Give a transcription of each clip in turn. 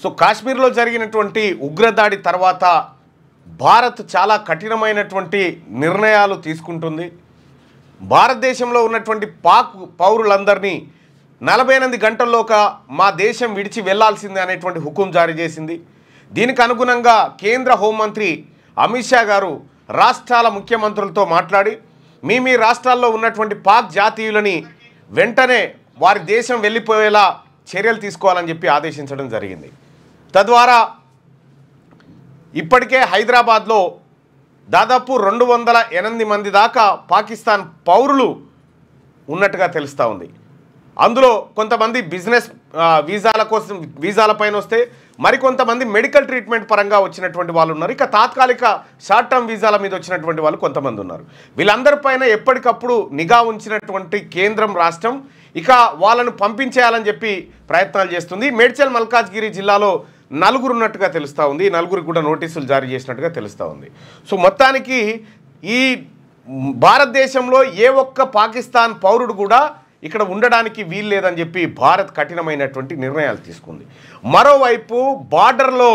So కాశ్మీర్లో జరిగినటువంటి ఉగ్రదాడి తర్వాత భారత్ చాలా కఠినమైనటువంటి నిర్ణయాలు తీసుకుంటుంది. భారతదేశంలో ఉన్నటువంటి పాక్ పౌరులందరినీ 48 గంటల్లోగా మా దేశం విడిచి వెళ్లాల్సిందే అనేటువంటి హుకుం జారీ చేసింది. దీనికి అనుగుణంగా కేంద్ర హోంమంత్రి అమిత్ షా గారు రాష్ట్రాల ముఖ్యమంత్రులతో మాట్లాడి మీ రాష్ట్రాల్లో ఉన్నటువంటి పాక్ జాతీయులని వెంటనే వారి దేశం వెళ్ళిపోయేలా చర్యలు తీసుకోవాలని చెప్పి ఆదేశించడం జరిగింది. తద్వారా ఇప్పటికే హైదరాబాద్లో దాదాపు 208 మంది దాకా పాకిస్తాన్ పౌరులు ఉన్నట్టుగా తెలుస్తూ ఉంది. అందులో కొంతమంది బిజినెస్ వీసాల కోసం వీసాలపైన వస్తే మరికొంతమంది మెడికల్ ట్రీట్మెంట్ పరంగా వచ్చినటువంటి వాళ్ళు ఉన్నారు. ఇక తాత్కాలిక షార్ట్ టర్మ్ వీసాల మీద వచ్చినటువంటి వాళ్ళు కొంతమంది ఉన్నారు. వీళ్ళందరిపైన ఎప్పటికప్పుడు నిఘా ఉంచినటువంటి కేంద్రం రాష్ట్రం ఇక వాళ్ళను పంపించేయాలని చెప్పి ప్రయత్నాలు చేస్తుంది. మేడ్చల్ మల్కాజ్గిరి జిల్లాలో 4 ఉన్నట్టుగా తెలుస్తూ ఉంది. 4 కూడా నోటీసులు జారీ చేసినట్టుగా తెలుస్తూ ఉంది. సో మొత్తానికి ఈ భారతదేశంలో ఏ ఒక్క పాకిస్తాన్ పౌరుడు కూడా ఇక్కడ ఉండడానికి వీలు లేదని చెప్పి భారత్ కఠినమైనటువంటి నిర్ణయాలు తీసుకుంది. మరోవైపు బార్డర్లో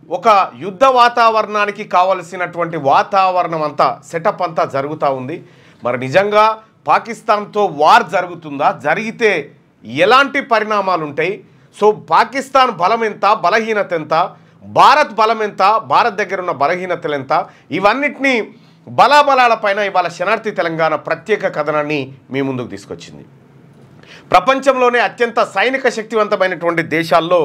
ఒక యుద్ధ వాతావరణానికి కావలసినటువంటి వాతావరణం అంతా సెటప్ అంతా జరుగుతూ ఉంది. మరి నిజంగా పాకిస్తాన్తో వార్ జరుగుతుందా? జరిగితే ఎలాంటి పరిణామాలు ఉంటాయి? సో పాకిస్తాన్ బలం ఎంత, బలహీనత ఎంత, భారత్ బలం ఎంత, భారత్ దగ్గర ఉన్న బలహీనతలు ఎంత, ఇవన్నిటినీ బలాబలాలపైన ఇవాళ శనార్థి తెలంగాణ ప్రత్యేక కథనాన్ని మీ ముందుకు తీసుకొచ్చింది. ప్రపంచంలోనే అత్యంత సైనిక శక్తివంతమైనటువంటి దేశాల్లో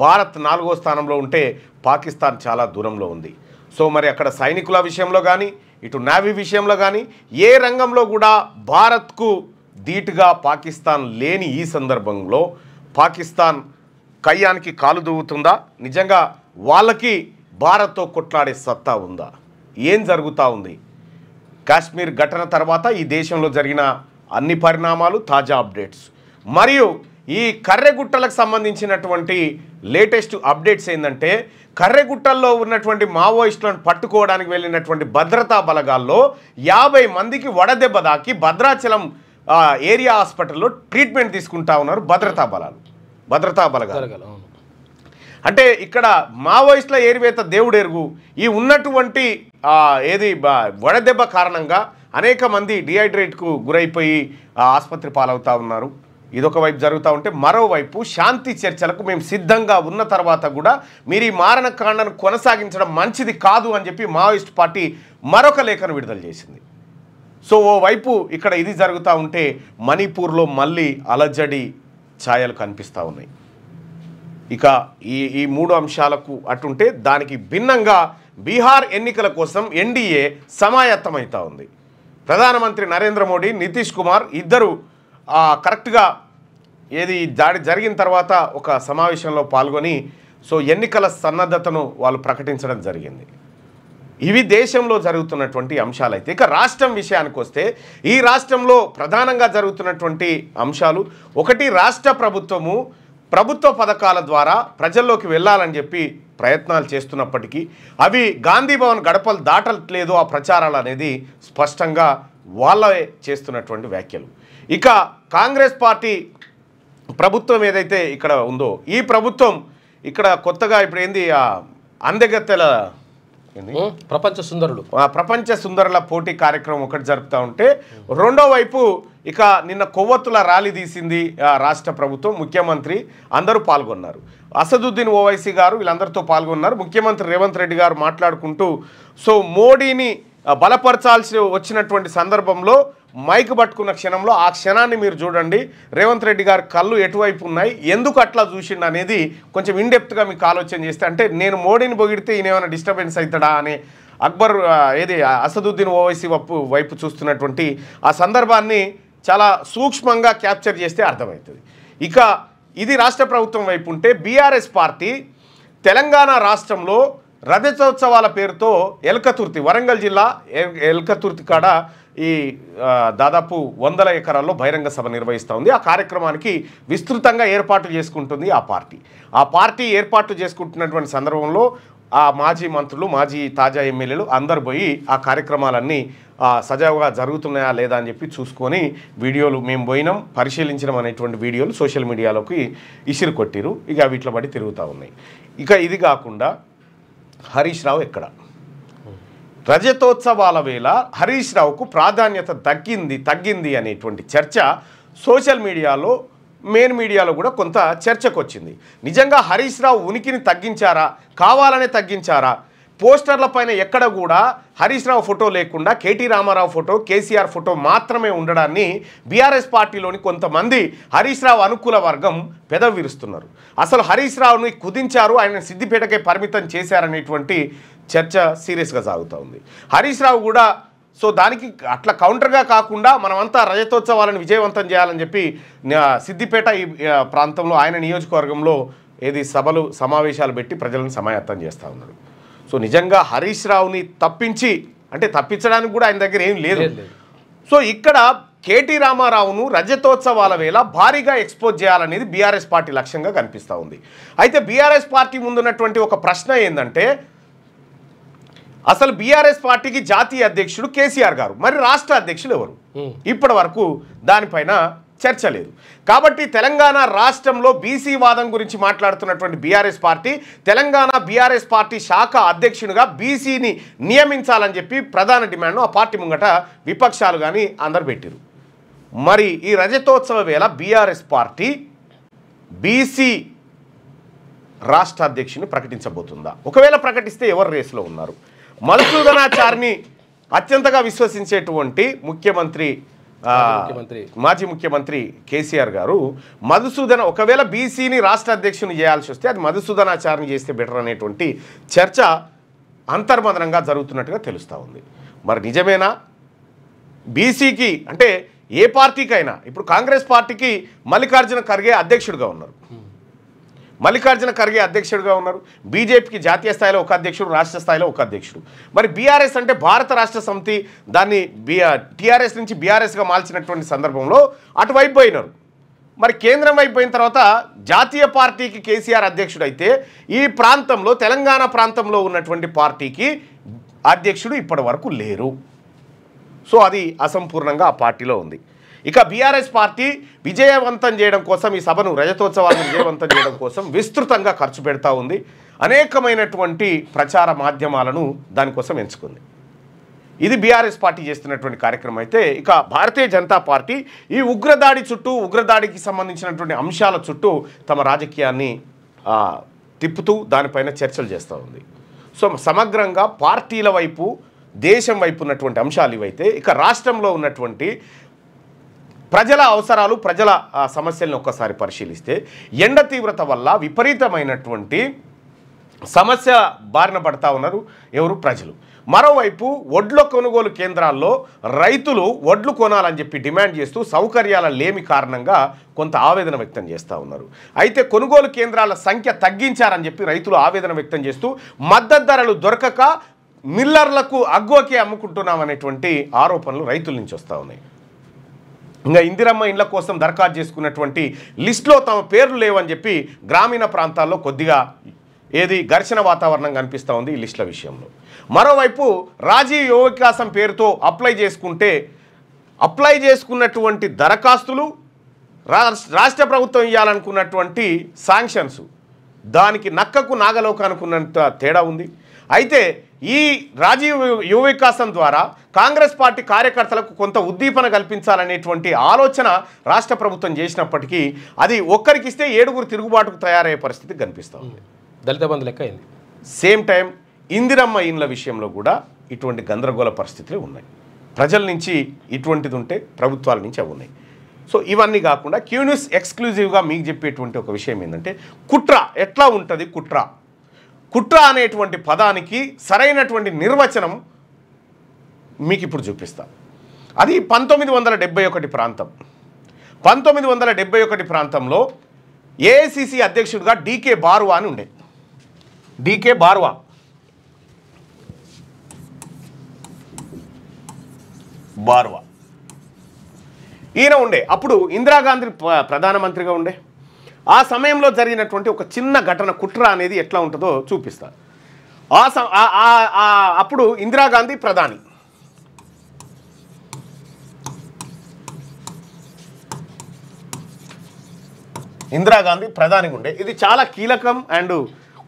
భారత్ 4వ స్థానంలో ఉంటే పాకిస్తాన్ చాలా దూరంలో ఉంది. సో మరి అక్కడ సైనికుల విషయంలో కానీ ఇటు నేవీ విషయంలో కానీ ఏ రంగంలో కూడా భారత్కు ధీటుగా పాకిస్తాన్ లేని ఈ సందర్భంలో పాకిస్తాన్ కయ్యానికి కాలు దువ్వుతుందా? నిజంగా వాళ్ళకి భారత్తో కొట్లాడే సత్తా ఉందా? ఏం జరుగుతూ ఉంది? కాశ్మీర్ ఘటన తర్వాత ఈ దేశంలో జరిగిన అన్ని పరిణామాలు, తాజా అప్డేట్స్ మరియు ఈ కర్రెగుట్టలకు సంబంధించినటువంటి లేటెస్ట్ అప్డేట్స్ ఏంటంటే కర్రెగుట్టల్లో ఉన్నటువంటి మావోయిస్టులను పట్టుకోవడానికి వెళ్ళినటువంటి భద్రతా బలగాల్లో 50 మందికి వడదెబ్బ దాకి భద్రాచలం ఏరియా హాస్పిటల్లో ట్రీట్మెంట్ తీసుకుంటా ఉన్నారు భద్రతా బలగాలు. అంటే ఇక్కడ మావోయిస్టుల ఏరివేత దేవుడెరుగు. ఈ ఉన్నటువంటి వడదెబ్బ కారణంగా అనేక మంది డిహైడ్రేట్కు గురైపోయి ఆసుపత్రి పాలవుతూ ఉన్నారు. ఇదొక వైపు జరుగుతూ ఉంటే మరోవైపు శాంతి చర్చలకు మేము సిద్ధంగా ఉన్న తర్వాత కూడా మీరు ఈ మారణకాండను కొనసాగించడం మంచిది కాదు అని చెప్పి మావోయిస్ట్ పార్టీ మరొక లేఖను విడుదల చేసింది. సో ఓవైపు ఇక్కడ ఇది జరుగుతూ ఉంటే మణిపూర్లో మళ్ళీ అలజడి ఛాయలు కనిపిస్తూ ఉన్నాయి. ఇక ఈ 3 అంశాలకు అటుంటే దానికి భిన్నంగా బీహార్ ఎన్నికల కోసం ఎన్డీఏ సమాయత్తమవుతూ ఉంది. ప్రధానమంత్రి నరేంద్ర మోడీ, నితీష్ కుమార్ ఇద్దరు కరెక్ట్గా దాడి జరిగిన తర్వాత ఒక సమావేశంలో పాల్గొని సో ఎన్నికల సన్నద్ధతను వాళ్ళు ప్రకటించడం జరిగింది. ఇవి దేశంలో జరుగుతున్నటువంటి అంశాలైతే ఇక రాష్ట్రం విషయానికి వస్తే ఈ రాష్ట్రంలో ప్రధానంగా జరుగుతున్నటువంటి అంశాలు ఒకటి, రాష్ట్ర ప్రభుత్వ పథకాల ద్వారా ప్రజల్లోకి వెళ్ళాలని చెప్పి ప్రయత్నాలు చేస్తున్నప్పటికీ అవి గాంధీ భవన్ గడపలు దాటట్లేదు ఆ ప్రచారాలు అనేది స్పష్టంగా వాళ్ళే చేస్తున్నటువంటి వ్యాఖ్యలు. ఇక కాంగ్రెస్ పార్టీ ప్రభుత్వం ఏదైతే ఇక్కడ ఉందో ఈ ప్రభుత్వం ఇక్కడ కొత్తగా ఇప్పుడు అందగత్తెల ప్రపంచ సుందరుల పోటీ కార్యక్రమం ఒకటి జరుపుతూ ఉంటే రెండో వైపు ఇక నిన్న కొవ్వొత్తుల ర్యాలీ తీసింది రాష్ట్ర ప్రభుత్వం. ముఖ్యమంత్రి అందరూ పాల్గొన్నారు. అసదుద్దీన్ ఓవైసీ గారు వీళ్ళందరితో పాల్గొన్నారు. ముఖ్యమంత్రి రేవంత్ రెడ్డి గారు మాట్లాడుకుంటూ సో మోడీని బలపరచాల్సి వచ్చినటువంటి సందర్భంలో మైక్ పట్టుకున్న క్షణంలో ఆ క్షణాన్ని మీరు చూడండి. రేవంత్ రెడ్డి గారి కళ్ళు ఎటువైపు ఉన్నాయి, ఎందుకు అట్లా చూసిండు అనేది కొంచెం ఇన్డెప్త్గా మీకు ఆలోచన చేస్తే అంటే నేను మోడీని పొగిడితే ఈయన ఏమైనా డిస్టర్బెన్స్ అవుతాడా అని అసదుద్దీన్ ఓవైసీ వైపు చూస్తున్నటువంటి ఆ సందర్భాన్ని చాలా సూక్ష్మంగా క్యాప్చర్ చేస్తే అర్థమవుతుంది. ఇక ఇది రాష్ట్ర ప్రభుత్వం వైపు ఉంటే బీఆర్ఎస్ పార్టీ తెలంగాణ రాష్ట్రంలో రథోత్సవాల పేరుతో ఎల్కతుర్తి, వరంగల్ జిల్లా ఎల్కతుర్తి కాడ ఈ దాదాపు 100 ఎకరాల్లో బహిరంగ సభ నిర్వహిస్తూ ఉంది. ఆ కార్యక్రమానికి విస్తృతంగా ఏర్పాట్లు చేసుకుంటుంది ఆ పార్టీ ఏర్పాట్లు చేసుకుంటున్నటువంటి సందర్భంలో ఆ మాజీ మంత్రులు, మాజీ తాజా ఎమ్మెల్యేలు అందరు పోయి ఆ కార్యక్రమాలన్నీ సజావుగా జరుగుతున్నాయా లేదా అని చెప్పి చూసుకొని వీడియోలు మేము పోయినాం పరిశీలించడం అనేటువంటి వీడియోలు సోషల్ మీడియాలోకి ఇసిరు కొట్టిరు. ఇక వీటిలో బట్టి తిరుగుతూ ఉన్నాయి. ఇక ఇది కాకుండా హరీష్ రావు ఎక్కడ రజతోత్సవాల వేళ హరీష్ రావుకు ప్రాధాన్యత తగ్గింది అనేటువంటి చర్చ సోషల్ మీడియాలో మెయిన్ మీడియాలో కూడా కొంత చర్చకు వచ్చింది. నిజంగా హరీష్ రావు ఉనికిని తగ్గించారా, కావాలనే తగ్గించారా? పోస్టర్ల పైన ఎక్కడ కూడా హరీష్ రావు ఫోటో లేకుండా KT Rama Rao photo, KCR photo మాత్రమే ఉండడాన్ని బీఆర్ఎస్ పార్టీలోని కొంతమంది హరీష్ రావు అనుకూల వర్గం పెదవిరుస్తున్నారు. అసలు హరీష్ రావుని కుదించారు, ఆయన సిద్దిపేటకే పరిమితం చేశారనేటువంటి చర్చ సీరియస్గా సాగుతూ ఉంది. హరీష్ రావు కూడా సో దానికి అట్లా కౌంటర్గా కాకుండా మనమంతా రజతోత్సవాలను విజయవంతం చేయాలని చెప్పి సిద్దిపేట ఈ ప్రాంతంలో ఆయన నియోజకవర్గంలో ఏది సభలు సమావేశాలు పెట్టి ప్రజలను సమాయత్తం చేస్తూ ఉన్నారు. సో నిజంగా హరీష్ రావుని తప్పించడానికి కూడా ఆయన దగ్గర ఏం లేదు. సో ఇక్కడ కేటీ రామారావును రజతోత్సవాల వేళ భారీగా ఎక్స్పోజ్ చేయాలనేది బీఆర్ఎస్ పార్టీ లక్ష్యంగా కనిపిస్తూ ఉంది. అయితే బీఆర్ఎస్ పార్టీ ముందున్నటువంటి ఒక ప్రశ్న ఏంటంటే అసలు బీఆర్ఎస్ పార్టీకి జాతీయ అధ్యక్షుడు కేసీఆర్ గారు, మరి రాష్ట్ర అధ్యక్షులు ఎవరు? ఇప్పటి వరకు దానిపైన చర్చ లేదు. కాబట్టి తెలంగాణ రాష్ట్రంలో బీసీ వాదం గురించి మాట్లాడుతున్నటువంటి BRS party Telangana BRS party శాఖ అధ్యక్షునిగా బీసీని నియమించాలని చెప్పి ప్రధాన డిమాండ్ను ఆ పార్టీ ముంగట విపక్షాలు కానీ అందరు పెట్టారు. మరి ఈ రజతోత్సవ వేళ బీఆర్ఎస్ పార్టీ బీసీ రాష్ట్ర అధ్యక్షుని ప్రకటించబోతుందా? ఒకవేళ ప్రకటిస్తే ఎవరు రేసులో ఉన్నారు? మధుసూదనాచారిని అత్యంతగా విశ్వసించేటువంటి మాజీ ముఖ్యమంత్రి కేసీఆర్ గారు ఒకవేళ బీసీని రాష్ట్ర అధ్యక్షుని చేయాల్సి వస్తే అది మధుసూదనాచారిని చేస్తే బెటర్ అనేటువంటి చర్చ అంతర్మదనంగా జరుగుతున్నట్టుగా తెలుస్తూ ఉంది. మరి నిజమేనా? బీసీకి అంటే ఏ పార్టీకైనా ఇప్పుడు కాంగ్రెస్ పార్టీకి మల్లికార్జున ఖర్గే అధ్యక్షుడిగా ఉన్నారు, బీజేపీకి జాతీయ స్థాయిలో ఒక అధ్యక్షుడు, రాష్ట్ర స్థాయిలో ఒక అధ్యక్షుడు. మరి బీఆర్ఎస్ అంటే భారత రాష్ట్ర సమితి దాన్ని టీఆర్ఎస్ నుంచి బీఆర్ఎస్గా మార్చినటువంటి సందర్భంలో అటువైపు పోయినారు. మరి కేంద్రం వైపు పోయిన తర్వాత జాతీయ పార్టీకి కేసీఆర్ అధ్యక్షుడు అయితే ఈ ప్రాంతంలో తెలంగాణ ప్రాంతంలో ఉన్నటువంటి పార్టీకి అధ్యక్షుడు ఇప్పటి వరకు లేరు. సో అది అసంపూర్ణంగా ఆ పార్టీలో ఉంది. ఇక బీఆర్ఎస్ పార్టీ విజయవంతం చేయడం కోసం ఈ సభను రజతోత్సవాలను విజయవంతం చేయడం కోసం విస్తృతంగా ఖర్చు పెడతా ఉంది. అనేకమైనటువంటి ప్రచార మాధ్యమాలను దానికోసం ఎంచుకుంది. ఇది బీఆర్ఎస్ పార్టీ చేస్తున్నటువంటి కార్యక్రమం. అయితే ఇక భారతీయ జనతా పార్టీ ఈ ఉగ్రదాడికి సంబంధించినటువంటి అంశాల చుట్టూ తమ రాజకీయాన్ని తిప్పుతూ దానిపైన చర్చలు చేస్తూ ఉంది. సో సమగ్రంగా పార్టీల వైపు దేశం వైపు ఉన్నటువంటి అంశాలు ఇవైతే ఇక రాష్ట్రంలో ఉన్నటువంటి ప్రజల అవసరాలు ప్రజల సమస్యలను ఒక్కసారి పరిశీలిస్తే ఎండ తీవ్రత వల్ల విపరీతమైనటువంటి సమస్య బారిన పడతా ఉన్నారు ఎవరు? ప్రజలు. మరోవైపు వడ్ల కొనుగోలు కేంద్రాల్లో రైతులు వడ్లు కొనాలని చెప్పి డిమాండ్ చేస్తూ సౌకర్యాల లేమి కారణంగా కొంత ఆవేదన వ్యక్తం చేస్తూ ఉన్నారు. అయితే కొనుగోలు కేంద్రాల సంఖ్య తగ్గించారని చెప్పి రైతులు ఆవేదన వ్యక్తం చేస్తూ మద్దతు ధరలు దొరకక మిల్లర్లకు అగ్గోకి అమ్ముకుంటున్నామనేటువంటి ఆరోపణలు రైతుల నుంచి వస్తూ ఉన్నాయి. ఇంకా ఇందిరమ్మ ఇండ్ల కోసం దరఖాస్తు చేసుకున్నటువంటి లిస్టులో తమ పేర్లు లేవని చెప్పి గ్రామీణ ప్రాంతాల్లో కొద్దిగా ఘర్షణ వాతావరణం కనిపిస్తూ ఉంది ఈ లిస్టుల విషయంలో. మరోవైపు రాజీవ్ యువ వికాసం పేరుతో అప్లై చేసుకున్నటువంటి దరఖాస్తులు రాష్ట్ర ప్రభుత్వం ఇవ్వాలనుకున్నటువంటి శాంక్షన్స్ దానికి నక్కకు నాగలోకానుకున్నంత తేడా ఉంది. అయితే ఈ రాజీవ్ యువ వికాసం ద్వారా కాంగ్రెస్ పార్టీ కార్యకర్తలకు కొంత ఉద్దీపన కల్పించాలనేటువంటి ఆలోచన రాష్ట్ర ప్రభుత్వం చేసినప్పటికీ అది ఒక్కరికిస్తే 7 తిరుగుబాటుకు తయారయ్యే పరిస్థితి కనిపిస్తూ ఉంది. దళిత బంధు లెక్క అయింది. సేమ్ టైం ఇందిరమ్మ ఇండ్ల విషయంలో కూడా ఇటువంటి గందరగోళ పరిస్థితులే ఉన్నాయి. ప్రజల నుంచి ఇటువంటిది ఉంటే ప్రభుత్వాల నుంచి అవి ఉన్నాయి. సో ఇవన్నీ కాకుండా క్యూ న్యూస్ ఎక్స్క్లూజివ్గా మీకు చెప్పేటువంటి ఒక విషయం ఏంటంటే కుట్ర ఎట్లా ఉంటుంది? కుట్ర అనేటువంటి పదానికి సరైనటువంటి నిర్వచనం మీకు ఇప్పుడు చూపిస్తా. అది 1971 ప్రాంతం. 1971 ప్రాంతంలో ఏఐసిసి అధ్యక్షుడిగా డీకే బారువా అని ఉండే. డీకే బారువా ఈయన ఉండే. అప్పుడు ఇందిరాగాంధీ ప్రధానమంత్రిగా ఉండే. ఆ సమయంలో జరిగినటువంటి ఒక చిన్న ఘటన కుట్ర అనేది ఎట్లా ఉంటుందో చూపిస్తా. అప్పుడు ఇందిరాగాంధీ ప్రధాని. ఇందిరాగాంధీ ప్రధానిగా ఉండే. ఇది చాలా కీలకం అండ్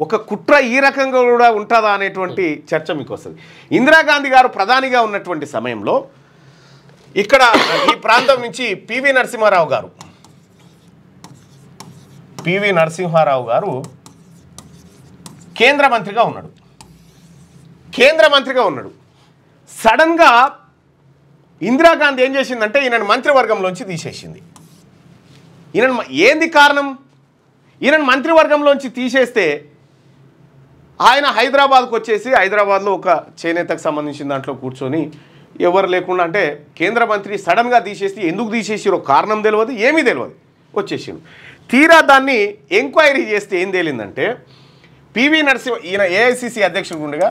ఒక కుట్ర ఈ రకంగా కూడా ఉంటుందా అనేటువంటి చర్చ మీకు వస్తుంది. ఇందిరాగాంధీ గారు ప్రధానిగా ఉన్నటువంటి సమయంలో ఇక్కడ ఈ ప్రాంతం నుంచి పివి నరసింహారావు గారు కేంద్ర మంత్రిగా ఉన్నాడు. సడన్గా ఇందిరాగాంధీ ఏం చేసిందంటే ఈయన మంత్రివర్గంలోంచి తీసేసింది. ఏంది కారణం? ఈయన మంత్రివర్గంలోంచి తీసేస్తే ఆయన హైదరాబాద్కు వచ్చేసి హైదరాబాద్లో ఒక చేనేతకు సంబంధించిన దాంట్లో కూర్చొని ఎవరు లేకుండా అంటే కేంద్ర మంత్రి సడన్గా తీసేసి ఎందుకు తీసేసిరో కారణం తెలియదు, ఏమీ తెలియదు, వచ్చేసిండు. తీరా దాన్ని ఎంక్వైరీ చేస్తే ఏం తేలిందంటే పివి నరసింహ ఈయన ఏఐసిసి అధ్యక్షుడు ఉండగా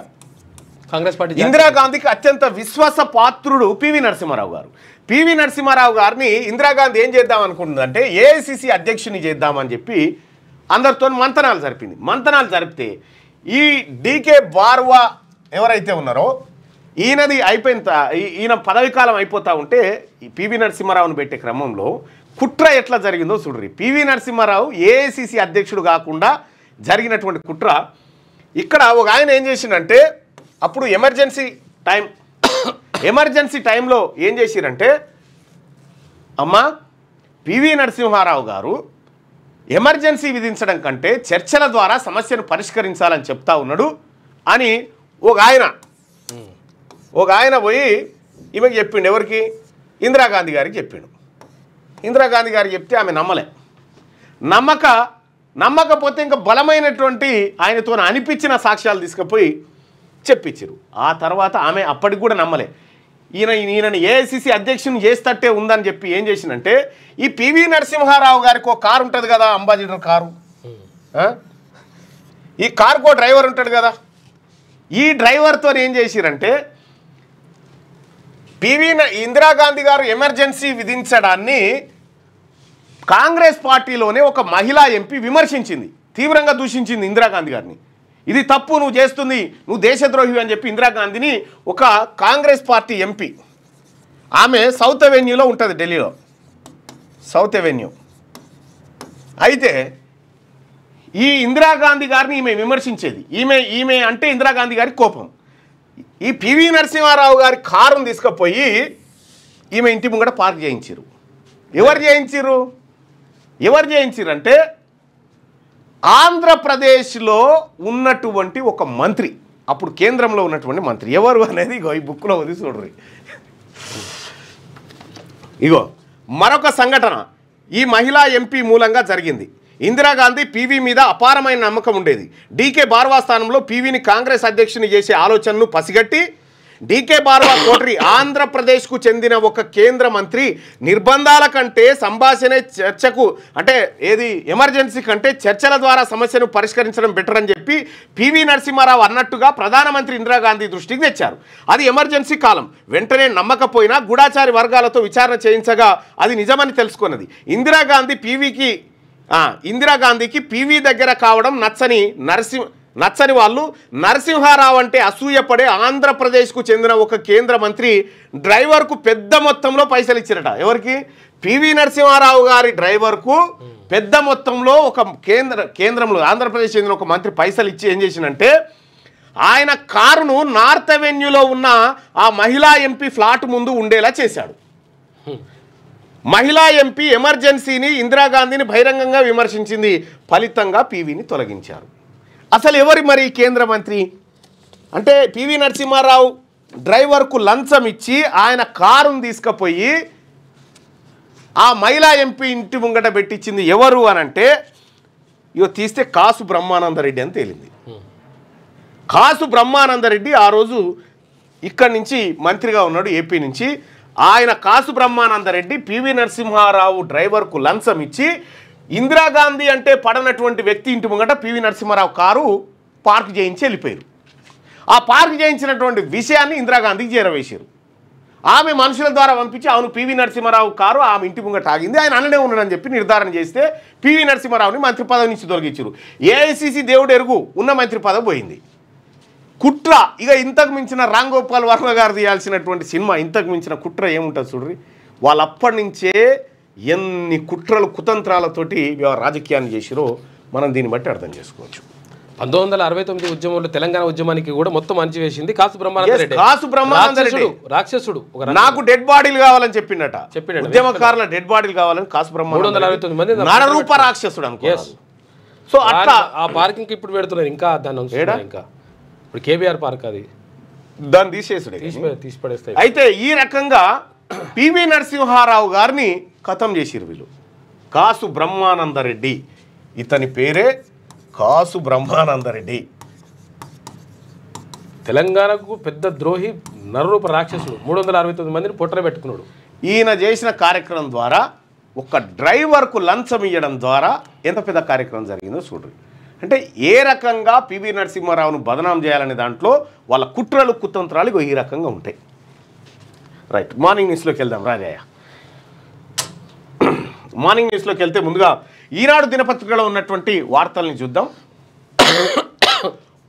కాంగ్రెస్ పార్టీ ఇందిరాగాంధీకి అత్యంత విశ్వాస పాత్రుడు పివి నరసింహారావు గారు. పివి నరసింహారావు గారిని ఇందిరాగాంధీ ఏం చేద్దాం అనుకుంటుందంటే ఏఐసిసి అధ్యక్షుని చేద్దామని చెప్పి అందరితో మంతనాలు జరిపితే ఈ డీకే బార్వా ఎవరైతే ఉన్నారో ఈయనది ఈయన పదవి కాలం అయిపోతూ ఉంటే ఈ పివి నరసింహారావుని పెట్టే క్రమంలో కుట్ర ఎట్లా జరిగిందో చూడ్రి. పివి నరసింహారావు ఏఐసిసి అధ్యక్షుడు కాకుండా జరిగినటువంటి కుట్ర ఇక్కడ ఒక ఆయన ఏం చేసిండంటే అప్పుడు ఎమర్జెన్సీ టైంలో ఏం చేసిరంటే అమ్మా పివి నరసింహారావు గారు ఎమర్జెన్సీ విధించడం కంటే చర్చల ద్వారా సమస్యను పరిష్కరించాలని చెప్తా ఉన్నాడు అని ఒక ఆయన పోయి ఈమెకి చెప్పిండు. ఎవరికి? ఇందిరాగాంధీ గారికి చెప్పిండు. ఇందిరాగాంధీ గారికి చెప్తే ఆమె నమ్మకపోతే ఇంకా బలమైనటువంటి ఆయనతో అనిపించిన సాక్ష్యాలు తీసుకుపోయి చెప్పించారు. ఆ తర్వాత ఆమె అప్పటికి కూడా నమ్మలే. ఈయనని ఏఐసిసి అధ్యక్షుని చేస్తట్టే ఉందని చెప్పి ఏం చేసిందంటే ఈ పివి నరసింహారావు గారికి ఒక కారు ఉంటుంది కదా, అంబాసిడర్ కారు, ఈ కారుకో డ్రైవర్ ఉంటాడు కదా, ఈ డ్రైవర్తో ఏం చేసిరంటే ఇందిరాగాంధీ గారు ఎమర్జెన్సీ విధించడాన్ని కాంగ్రెస్ పార్టీలోనే ఒక మహిళా ఎంపీ విమర్శించింది, తీవ్రంగా దూషించింది ఇందిరాగాంధీ గారిని. ఇది తప్పు, నువ్వు చేస్తుంది, నువ్వు దేశద్రోహి అని చెప్పి ఇందిరాగాంధీని ఒక కాంగ్రెస్ పార్టీ ఎంపీ, ఆమె సౌత్ అవెన్యూలో ఉంటుంది, ఢిల్లీలో సౌత్ అవెన్యూ. అయితే ఈ ఇందిరాగాంధీ గారిని ఈమె విమర్శించేది. ఈమె అంటే ఇందిరాగాంధీ గారి కోపం. ఈ పివి నరసింహారావు గారి కారును తీసుకుపోయి ఈమె ఇంటి ముంగట పార్క్ చేయించారు. ఎవరు చేయించారు అంటే ఆంధ్రప్రదేశ్లో ఉన్నటువంటి ఒక మంత్రి, అప్పుడు కేంద్రంలో ఉన్నటువంటి మంత్రి ఎవరు అనేది ఈ బుక్లో ఉంది చూడండి. మరొక సంఘటన ఈ మహిళా ఎంపీ మూలంగా జరిగింది. ఇందిరాగాంధీ పివి మీద అపారమైన నమ్మకం ఉండేది. డీకే బార్వా స్థానంలో పివిని కాంగ్రెస్ అధ్యక్షుని చేసే ఆలోచనను పసిగట్టి డీకే బార్వా కోటరి ఆంధ్రప్రదేశ్కు చెందిన ఒక కేంద్ర మంత్రి నిర్బంధాల కంటే సంభాషణ చర్చకు అంటే ఎమర్జెన్సీ కంటే చర్చల ద్వారా సమస్యను పరిష్కరించడం బెటర్ అని చెప్పి పివి నరసింహారావు అన్నట్టుగా ప్రధానమంత్రి ఇందిరాగాంధీ దృష్టికి తెచ్చారు. అది ఎమర్జెన్సీ కాలం. వెంటనే నమ్మకపోయినా గూఢాచారి వర్గాలతో విచారణ చేయించగా అది నిజమని తెలుసుకున్నది. ఇందిరాగాంధీకి పివి దగ్గర కావడం నచ్చని వాళ్ళు నరసింహారావు అంటే అసూయపడే ఆంధ్రప్రదేశ్కు చెందిన ఒక కేంద్ర మంత్రి డ్రైవర్కు పెద్ద మొత్తంలో పైసలు ఇచ్చారట. ఎవరికి? పివి నరసింహారావు గారి డ్రైవర్కు పెద్ద మొత్తంలో ఒక కేంద్రంలో ఆంధ్రప్రదేశ్ చెందిన ఒక మంత్రి పైసలు ఇచ్చి ఏం చేసినంటే ఆయన కారును నార్త్ అవెన్యూలో ఉన్న ఆ మహిళా ఎంపీ ఫ్లాట్ ముందు ఉండేలా చేశాడు. మహిళా ఎంపీ ఎమర్జెన్సీని ఇందిరాగాంధీని బహిరంగంగా విమర్శించింది. ఫలితంగా పివిని తొలగించారు. అసలు ఎవరి మరి కేంద్ర మంత్రి అంటే పివి నరసింహారావు డ్రైవర్కు లంచం ఇచ్చి ఆయన కారును తీసుకుపోయి ఆ మహిళా ఎంపీ ఇంటి ముంగట పెట్టించింది ఎవరు అని అంటే తీస్తే కాసు బ్రహ్మానందరెడ్డి అని తేలింది. కాసు బ్రహ్మానందరెడ్డి ఆ రోజు ఇక్కడి నుంచి మంత్రిగా ఉన్నాడు, ఏపీ నుంచి. ఆయన కాసు బ్రహ్మానందరెడ్డి పివి నరసింహారావు డ్రైవర్కు లంచం ఇచ్చి ఇందిరాగాంధీ అంటే పడనటువంటి వ్యక్తి ఇంటి ముంగట పివి నరసింహారావు కారు పార్క్ చేయించి వెళ్ళిపోయారు. ఆ పార్క్ చేయించినటువంటి విషయాన్ని ఇందిరాగాంధీకి చేరవేశారు. ఆమె మనుషుల ద్వారా పంపించి అవును పివి నరసింహారావు కారు ఆమె ఇంటి ముంగట ఆగింది, ఆయన అన్ననే ఉన్నాడని చెప్పి నిర్ధారణ చేస్తే పివి నరసింహారావుని మంత్రి పదవి నుంచి తొలగించారు. ఏఐసిసి దేవుడు ఎరుగు ఉన్న మంత్రి పదవి పోయింది. కుట్ర ఇక ఇంతకు మించిన రామ్ గోపాల్ వర్మ గారు తీయాల్సినటువంటి సినిమా ఇంతకు మించిన కుట్ర ఏముంటుంది చూడ్రి. వాళ్ళు అప్పటి నుంచే ఎన్ని కుట్రలు కుతంత్రాలతోటి రాజకీయాన్ని చేసిరో మనం దీన్ని బట్టి అర్థం చేసుకోవచ్చు. 1969 ఉద్యమంలో తెలంగాణ ఉద్యమానికి కూడా మొత్తం అణచివేసింది కాసు బ్రహ్మానందరెడ్డి. రాక్షసుడు నాకు డెడ్ బాడీలు కావాలని చెప్పిండట. ఉద్యమకారుల డెడ్ బాడీలు కావాలని కాసు బ్రహ్మానందరెడ్డి 369 మంది నరరూప రాక్షసుడు అనుకున్నారు. సో అట్లా ఆ పార్కింగ్ ఇప్పుడు పెడుతున్నారు. ఇంకా దాన్ని ఇంకా ఇప్పుడు కేబీఆర్ పార్క్ అది దాన్ని తీసిపడేస్తాయి. అయితే ఈ రకంగా పివి నరసింహారావు గారిని ఖతం చేసిరు వీళ్ళు. కాసు బ్రహ్మానందరెడ్డి, ఇతని పేరే కాసు బ్రహ్మానందరెడ్డి. తెలంగాణకు పెద్ద ద్రోహి, నరరూప రాక్షసుడు. 369 మందిని పొట్టన పెట్టుకున్నాడు. ఈయన చేసిన కార్యక్రమం ద్వారా ఒక డ్రైవర్కు లంచం ఇవ్వడం ద్వారా ఎంత పెద్ద కార్యక్రమం జరిగిందో చూడండి. అంటే ఏ రకంగా పివి నరసింహారావును బదనాం చేయాలనే దాంట్లో వాళ్ళ కుట్రలు కుతంత్రాలు ఈ రకంగా ఉంటాయి. రైట్, మార్నింగ్ న్యూస్లోకి వెళ్దాం రాజయ్య. మార్నింగ్ న్యూస్లోకి వెళ్తే ముందుగా ఈనాడు దినపత్రికలో ఉన్నటువంటి వార్తల్ని చూద్దాం.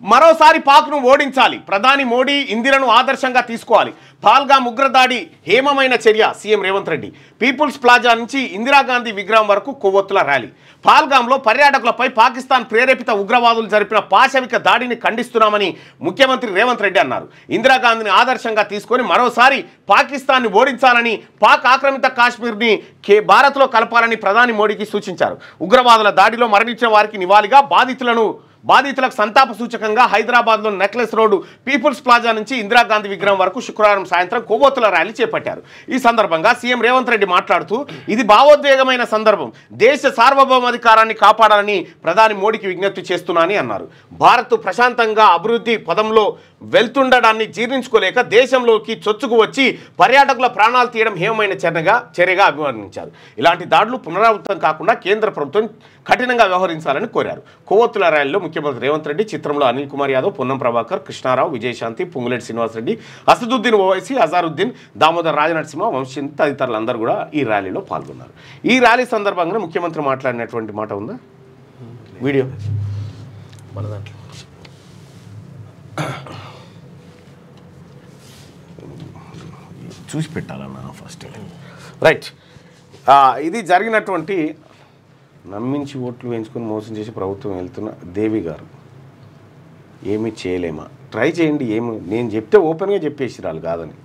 మరోసారి పాక్ను ఓడించాలి, ప్రధాని మోడీ ఇందిరను ఆదర్శంగా తీసుకోవాలి. పాల్గాం ఉగ్రదాడి హేమమైన చర్య, CM Revanth Reddy. People's plaza నుంచి ఇందిరాగాంధీ విగ్రహం వరకు కొవ్వొత్తుల ర్యాలీ. పాల్గాంలో పర్యాటకులపై పాకిస్తాన్ ప్రేరేపిత ఉగ్రవాదులు జరిపిన పాశవిక దాడిని ఖండిస్తున్నామని ముఖ్యమంత్రి రేవంత్ రెడ్డి అన్నారు. ఇందిరాగాంధీని ఆదర్శంగా తీసుకొని మరోసారి పాకిస్తాన్ని ఓడించాలని, పాక్ ఆక్రమిత కాశ్మీర్ని భారత్లో కలపాలని ప్రధాని మోడీకి సూచించారు. ఉగ్రవాదుల దాడిలో మరణించిన వారికి నివాళిగా బాధితులకు సంతాప సూచకంగా హైదరాబాద్లో నెక్లెస్ రోడ్డు పీపుల్స్ ప్లాజా నుంచి ఇందిరాగాంధీ విగ్రహం వరకు శుక్రవారం సాయంత్రం కొవ్వొత్తుల ర్యాలీ చేపట్టారు. ఈ సందర్భంగా సీఎం రేవంత్ రెడ్డి మాట్లాడుతూ, ఇది భావోద్వేగమైన సందర్భం, దేశ సార్వభౌమాధికారాన్ని కాపాడాలని ప్రధాని మోడీకి విజ్ఞప్తి చేస్తున్నానని అన్నారు. భారత్ ప్రశాంతంగా అభివృద్ధి పదంలో వెళ్తుండడాన్ని జీర్ణించుకోలేక దేశంలోకి చొచ్చుకు వచ్చి పర్యాటకుల ప్రాణాలు తీయడం హేమమైన చర్యగా అభివర్ణించారు. ఇలాంటి దాడులు పునరావృతం కాకుండా కేంద్ర ప్రభుత్వం కఠినంగా వ్యవహరించాలని కోరారు. కొవ్వొత్తుల ర్యాలీలో ముఖ్యమంత్రి రేవంత్ రెడ్డి, చిత్రంలో అనిల్ కుమార్ యాదవ్, పొన్నం ప్రభాకర్, కృష్ణారావు, విజయశాంతి, పొంగులేటి శ్రీనివాసరెడ్డి, అసదుద్దీన్ ఓవైసీ, అజారుద్దీన్, దామోదర్ రాజనరసింహ, వంశీ తదితరులందరూ కూడా ఈ ర్యాలీలో పాల్గొన్నారు. ఈ ర్యాలీ సందర్భంగా ముఖ్యమంత్రి మాట్లాడినటువంటి మాట ఉందా? వీడియో మన దాంట్లో చూసి పెట్టాలన్నా ఫస్ట్. రైట్, ఇది జరిగినటువంటి నమ్మించి ఓట్లు వేయించుకొని మోసం చేసి ప్రభుత్వం వెళ్తున్న దేవి గారు ఏమీ చేయలేమా? ట్రై చేయండి. నేను చెప్తే ఓపెన్గా చెప్పేసి రాలి కాదని.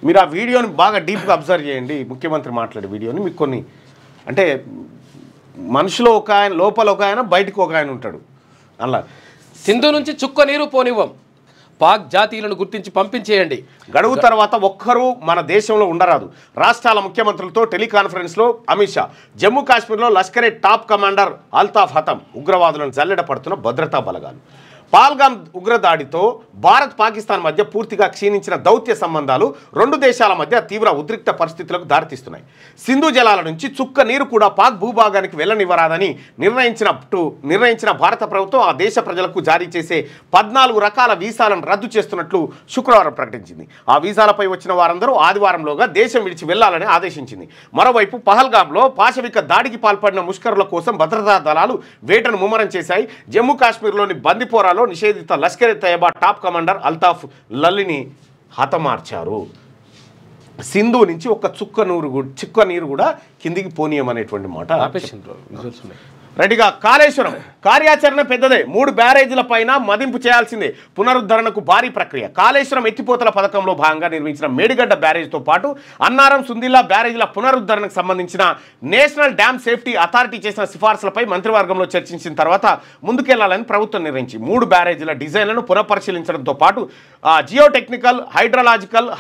మీరు ఆ వీడియోని బాగా డీప్గా అబ్జర్వ్ చేయండి. ముఖ్యమంత్రి మాట్లాడే వీడియోని మీకు కొన్ని, అంటే మనిషిలో ఒక ఆయన, లోపల ఒక ఆయన, బయటకు ఒక ఆయన ఉంటాడు. అలా సింధు నుంచి చుక్క నీరు పోనివ్వం, పాక్ జాతీయులను గుర్తించి పంపించేయండి. గడువు తర్వాత ఒక్కరూ మన దేశంలో ఉండరాదు. రాష్ట్రాల ముఖ్యమంత్రులతో టెలికాన్ఫరెన్స్లో అమిత్ షా. జమ్మూ కాశ్మీర్లో లష్కరే టాప్ కమాండర్ అల్తాఫ్ హతం. ఉగ్రవాదులను జల్లెడ పడుతున్న భద్రతా బలగాలు. పాల్గాం ఉగ్రదాడితో భారత్ పాకిస్తాన్ మధ్య పూర్తిగా క్షీణించిన దౌత్య సంబంధాలు రెండు దేశాల మధ్య తీవ్ర ఉద్రిక్త పరిస్థితులకు దారితీస్తున్నాయి. సింధు జలాల నుంచి చుక్క నీరు కూడా పాక్ భూభాగానికి వెళ్లనివ్వరాదని నిర్ణయించిన భారత ప్రభుత్వం ఆ దేశ ప్రజలకు జారీ చేసే 14 రకాల వీసాలను రద్దు చేస్తున్నట్లు శుక్రవారం ప్రకటించింది. ఆ వీసాలపై వచ్చిన వారందరూ ఆదివారంలోగా దేశం విడిచి వెళ్లాలని ఆదేశించింది. మరోవైపు పహల్గాంలో పాశవిక దాడికి పాల్పడిన ముష్కరుల కోసం భద్రతా దళాలు వేటను ముమ్మరం చేశాయి. జమ్మూ కాశ్మీర్లోని బందిపోరాలో నిషేధిత లష్కర్ తయ్యబా టాప్ కమాండర్ అల్తాఫ్ లల్లిని హతమార్చారు. సింధు నుంచి ఒక చుక్క నీరు కూడా కిందికి పోనీయమనేటువంటి మాట. రెడీగా కాళేశ్వరం కార్యాచరణ పెద్దదే, 3 బ్యారేజీల పైన మదింపు చేయాల్సిందే, పునరుద్ధరణకు భారీ ప్రక్రియ. కాళేశ్వరం ఎత్తిపోతల పథకంలో భాగంగా నిర్మించిన మేడిగడ్డ బ్యారేజ్తో పాటు అన్నారం, సుందిల్లా బ్యారేజీల పునరుద్ధరణకు సంబంధించిన నేషనల్ డ్యామ్ సేఫ్టీ అథారిటీ చేసిన సిఫార్సులపై మంత్రివర్గంలో చర్చించిన తర్వాత ముందుకెళ్లాలని ప్రభుత్వం నిర్ణయించి 3 బ్యారేజీల డిజైన్లను పునఃపరిశీలించడంతో పాటు జియోటెక్నికల్,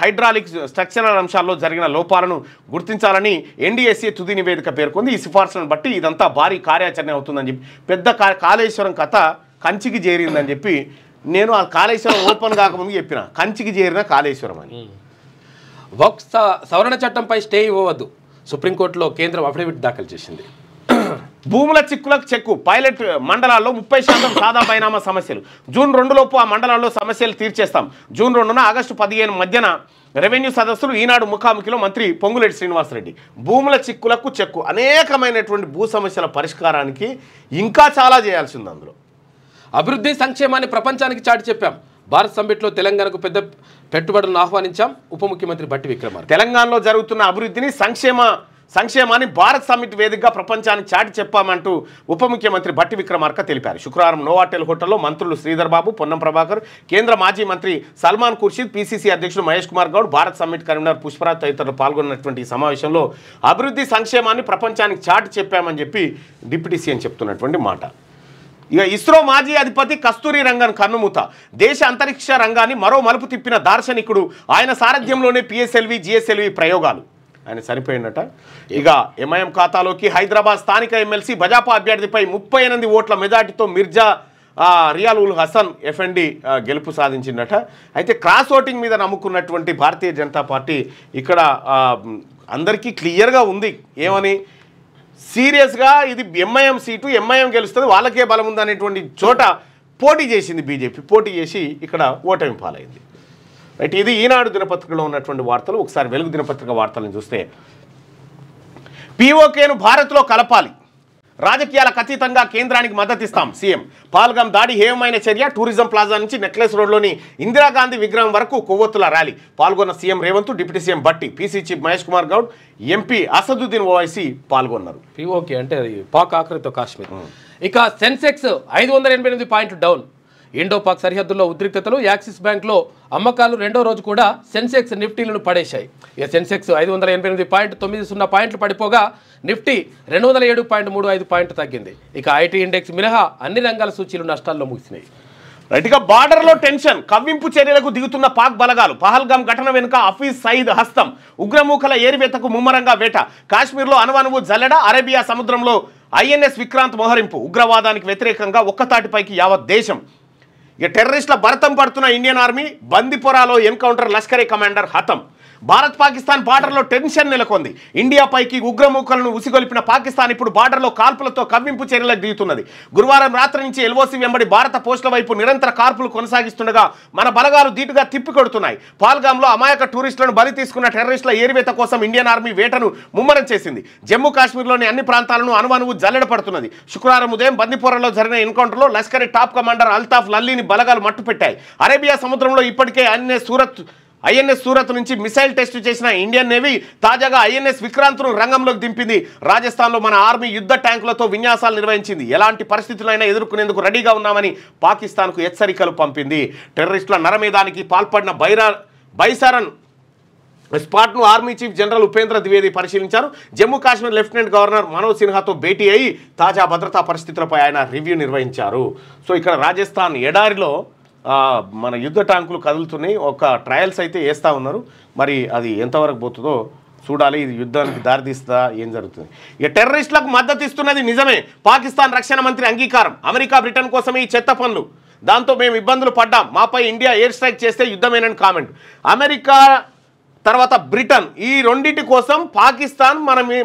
హైడ్రాలిక్ స్ట్రక్చరల్ అంశాల్లో జరిగిన లోపాలను గుర్తించాలని ఎన్డీఎస్ఏ తుది నివేదిక పేర్కొంది. ఈ సిఫార్సులను బట్టి ఇదంతా భారీ కార్యాచరణ అవుతుందని చెప్పి, పెద్ద కాళేశ్వరం కథ కంచికి చేరిందని చెప్పి నేను ఆ కాళేశ్వరం ఓపెన్ కాకముందు చెప్పిన, కంచికి చేరిన కాళేశ్వరం అని. వక్ఫ్ సవరణ చట్టంపై స్టే ఇవ్వవద్దు, సుప్రీంకోర్టులో కేంద్రం అఫిడవిట్ దాఖలు చేసింది. భూముల చిక్కులకు చెక్కు, పైలట్ మండలాల్లో 30% సాదా బైనామా సమస్యలు. జూన్ 2 లోపు ఆ మండలాల్లో సమస్యలు తీర్చేస్తాం. జూన్ 2న ఆగస్టు 15 మధ్యన రెవెన్యూ సదస్సులు. ఈనాడు ముఖాముఖిలో మంత్రి పొంగులేటి శ్రీనివాసరెడ్డి. భూముల చిక్కులకు చెక్కు, అనేకమైనటువంటి భూ సమస్యల పరిష్కారానికి ఇంకా చాలా చేయాల్సి ఉంది. అందులో అభివృద్ధి సంక్షేమాన్ని ప్రపంచానికి చాటి చెప్పాం, భారత్ సమ్మిట్లో తెలంగాణకు పెద్ద పెట్టుబడులను ఆహ్వానించాం. ఉప ముఖ్యమంత్రి బట్టి విక్రమార్క తెలంగాణలో జరుగుతున్న అభివృద్ధిని సంక్షేమాన్ని భారత్ సమ్మిట్ వేదికగా ప్రపంచానికి చాటి చెప్పామంటూ ఉప ముఖ్యమంత్రి బట్టి విక్రమార్క తెలిపారు. శుక్రవారం నోవాటెల్ హోటల్లో మంత్రులు శ్రీధర్ బాబు, పొన్నం ప్రభాకర్, కేంద్ర మాజీ మంత్రి సల్మాన్ ఖుర్షీద్, పిసిసి అధ్యక్షుడు మహేష్ కుమార్ గౌడ్, భారత్ సమ్మిట్ కన్వీనర్ పుష్పరాజ్ తదితరులు పాల్గొన్నటువంటి ఈ సమావేశంలో అభివృద్ధి సంక్షేమాన్ని ప్రపంచానికి చాటి చెప్పామని చెప్పి డిప్యూటీ సీఎం చెప్తున్నటువంటి మాట. ఇక ఇస్రో మాజీ అధిపతి కస్తూరి రంగన్ కన్నుమూత. దేశ అంతరిక్ష రంగాన్ని మరో మలుపు తిప్పిన దార్శనికుడు. ఆయన సారథ్యంలోనే పిఎస్ఎల్వి, జిఎస్ఎల్వి ప్రయోగాలు. ఆయన చనిపోయినట. ఇక ఎంఐఎం ఖాతాలోకి హైదరాబాద్ స్థానిక ఎమ్మెల్సీ భాజపా అభ్యర్థిపై 38 ఓట్ల మెజార్టీతో మిర్జా రియాల్ ఉల్ హసన్ ఎఫ్ఎండి గెలుపు సాధించిందట. అయితే క్రాస్ ఓటింగ్ మీద నమ్ముకున్నటువంటి భారతీయ జనతా పార్టీ ఇక్కడ అందరికీ క్లియర్గా ఉంది. ఏమని? సీరియస్గా ఇది ఎంఐఎం సీటు, ఎంఐఎం గెలుస్తుంది, వాళ్ళకే బలం ఉందనేటువంటి చోట పోటీ చేసింది బీజేపీ. పోటీ చేసి ఇక్కడ ఓటమి పాలైంది. రైట్, ఇది ఈనాడు దినపత్రికలో ఉన్నటువంటి వార్తలు. ఒకసారి వెలుగు దినపత్రిక వార్తలను చూస్తే, పీఓకేను భారత్లో కలపాలి, రాజకీయాలకు అతీతంగా కేంద్రానికి మద్దతిస్తాం సీఎం. పాల్గం దాడి హేయమైన చర్య. టూరిజం ప్లాజా నుంచి నెక్లెస్ రోడ్లోని ఇందిరాగాంధీ విగ్రహం వరకు కొవ్వొత్తుల ర్యాలీ. పాల్గొన్న సీఎం రేవంత్, డిప్యూటీ సీఎం బట్టి, PC chief Mahesh Kumar Goud, MP Asaduddin Owaisi పాల్గొన్నారు. పీఓకే అంటే అది పాక్ ఆక్రమిత కాశ్మీర్. ఇక సెన్సెక్స్ 588 పాయింట్లు డౌన్. ఇండో పాక్ సరిహద్దుల్లో ఉద్రిక్తతలు. యాక్సిస్ బ్యాంక్లో అమ్మకాలు రెండో రోజు కూడా సెన్సెక్స్ నిఫ్టీలను పడేశాయి. ఇక సెన్సెక్స్ 588.90 పాయింట్లు పడిపోగా నిఫ్టీ 207.35 పాయింట్లు తగ్గింది. ఇక ఐటీ ఇండెక్స్ మినహా అన్ని రంగాల సూచీలు నష్టాల్లో ముగిసినాయి. రైట్గా బార్డర్లో టెన్షన్. కవ్వింపు చర్యలకు దిగుతున్న పాక్ బలగాలు. పహల్గాం ఘటన వెనుక హఫీజ్ సయీద్ హస్తం. ఉగ్రమూకల ఏరివేతకు ముమ్మరంగా వేట. కాశ్మీర్లో అణువణువు జల్లెడ. అరేబియా సముద్రంలో ఐఎన్ఎస్ విక్రాంత్ మోహరింపు. ఉగ్రవాదానికి వ్యతిరేకంగా ఒక్కతాటిపైకి యావత్ దేశం. ఇక టెర్రరిస్టుల భరతం పడుతున్న ఇండియన్ ఆర్మీ. బందిపోరాలో ఎన్కౌంటర్. లష్కరే కమాండర్ హతం. భారత్ పాకిస్తాన్ బార్డర్లో టెన్షన్ నెలకొంది. ఇండియాపైకి ఉగ్రమూకలను ఉసిగొలిపిన పాకిస్తాన్ ఇప్పుడు బార్డర్లో కాల్పులతో కవ్వింపు చర్యలకు దిగుతున్నది. గురువారం రాత్రి నుంచి ఎల్ఓసి వెంబడి భారత పోస్టుల వైపు నిరంతర కాల్పులు కొనసాగిస్తుండగా మన బలగాలు ధీటుగా తిప్పికొడుతున్నాయి. పాల్గాంలో అమాయక టూరిస్టులను బలి తీసుకున్న టెర్రరిస్టుల ఏరివేత కోసం ఇండియన్ ఆర్మీ వేటను ముమ్మరం చేసింది. జమ్మూ కాశ్మీర్లోని అన్ని ప్రాంతాలను అణువణువు జల్లెడ పడుతున్నది. శుక్రవారం ఉదయం బందిపోరాలో జరిగిన ఎన్కౌంటర్లో లష్కరే టాప్ కమాండర్ అల్తాఫ్ లల్లీని బలగాలు మట్టుపెట్టాయి. అరేబియా సముద్రంలో ఇప్పటికే ఐఎన్ఎస్ సూరత్ నుంచి మిసైల్ టెస్ట్ చేసిన ఇండియన్ నేవీ తాజాగా ఐఎన్ఎస్ విక్రాంత్ను రంగంలోకి దింపింది. రాజస్థాన్లో మన ఆర్మీ యుద్ధ ట్యాంకులతో విన్యాసాలు నిర్వహించింది. ఎలాంటి పరిస్థితులైనా ఎదుర్కొనేందుకు రెడీగా ఉన్నామని పాకిస్తాన్కు హెచ్చరికలు పంపింది. టెర్రరిస్టుల నరమేధానికి పాల్పడిన బైసారన్ స్పాట్ను army chief general Upendra Dwivedi పరిశీలించారు. జమ్మూ కాశ్మీర్ లెఫ్టినెంట్ గవర్నర్ మనోజ్ సిన్హాతో భేటీ అయి తాజా భద్రతా పరిస్థితులపై ఆయన రివ్యూ నిర్వహించారు. సో ఇక్కడ రాజస్థాన్ ఎడారిలో మన యుద్ధ ట్యాంకులు కదులుతున్నాయి. ఒక ట్రయల్స్ అయితే వేస్తూ ఉన్నారు. మరి అది ఎంతవరకు పోతుందో చూడాలి. ఇది యుద్ధానికి దారితీస్తుందా, ఏం జరుగుతుంది? ఇక టెర్రరిస్టులకు మద్దతు ఇస్తున్నది నిజమే. పాకిస్తాన్ రక్షణ మంత్రి అంగీకారం. అమెరికా, బ్రిటన్ కోసమే ఈ చెత్త పనులు. దాంతో మేము ఇబ్బందులు పడ్డాం. మాపై ఇండియా ఎయిర్ స్ట్రైక్ చేస్తే యుద్ధమేనని కామెంట్. అమెరికా తర్వాత బ్రిటన్ ఈ రెండింటి కోసం పాకిస్తాన్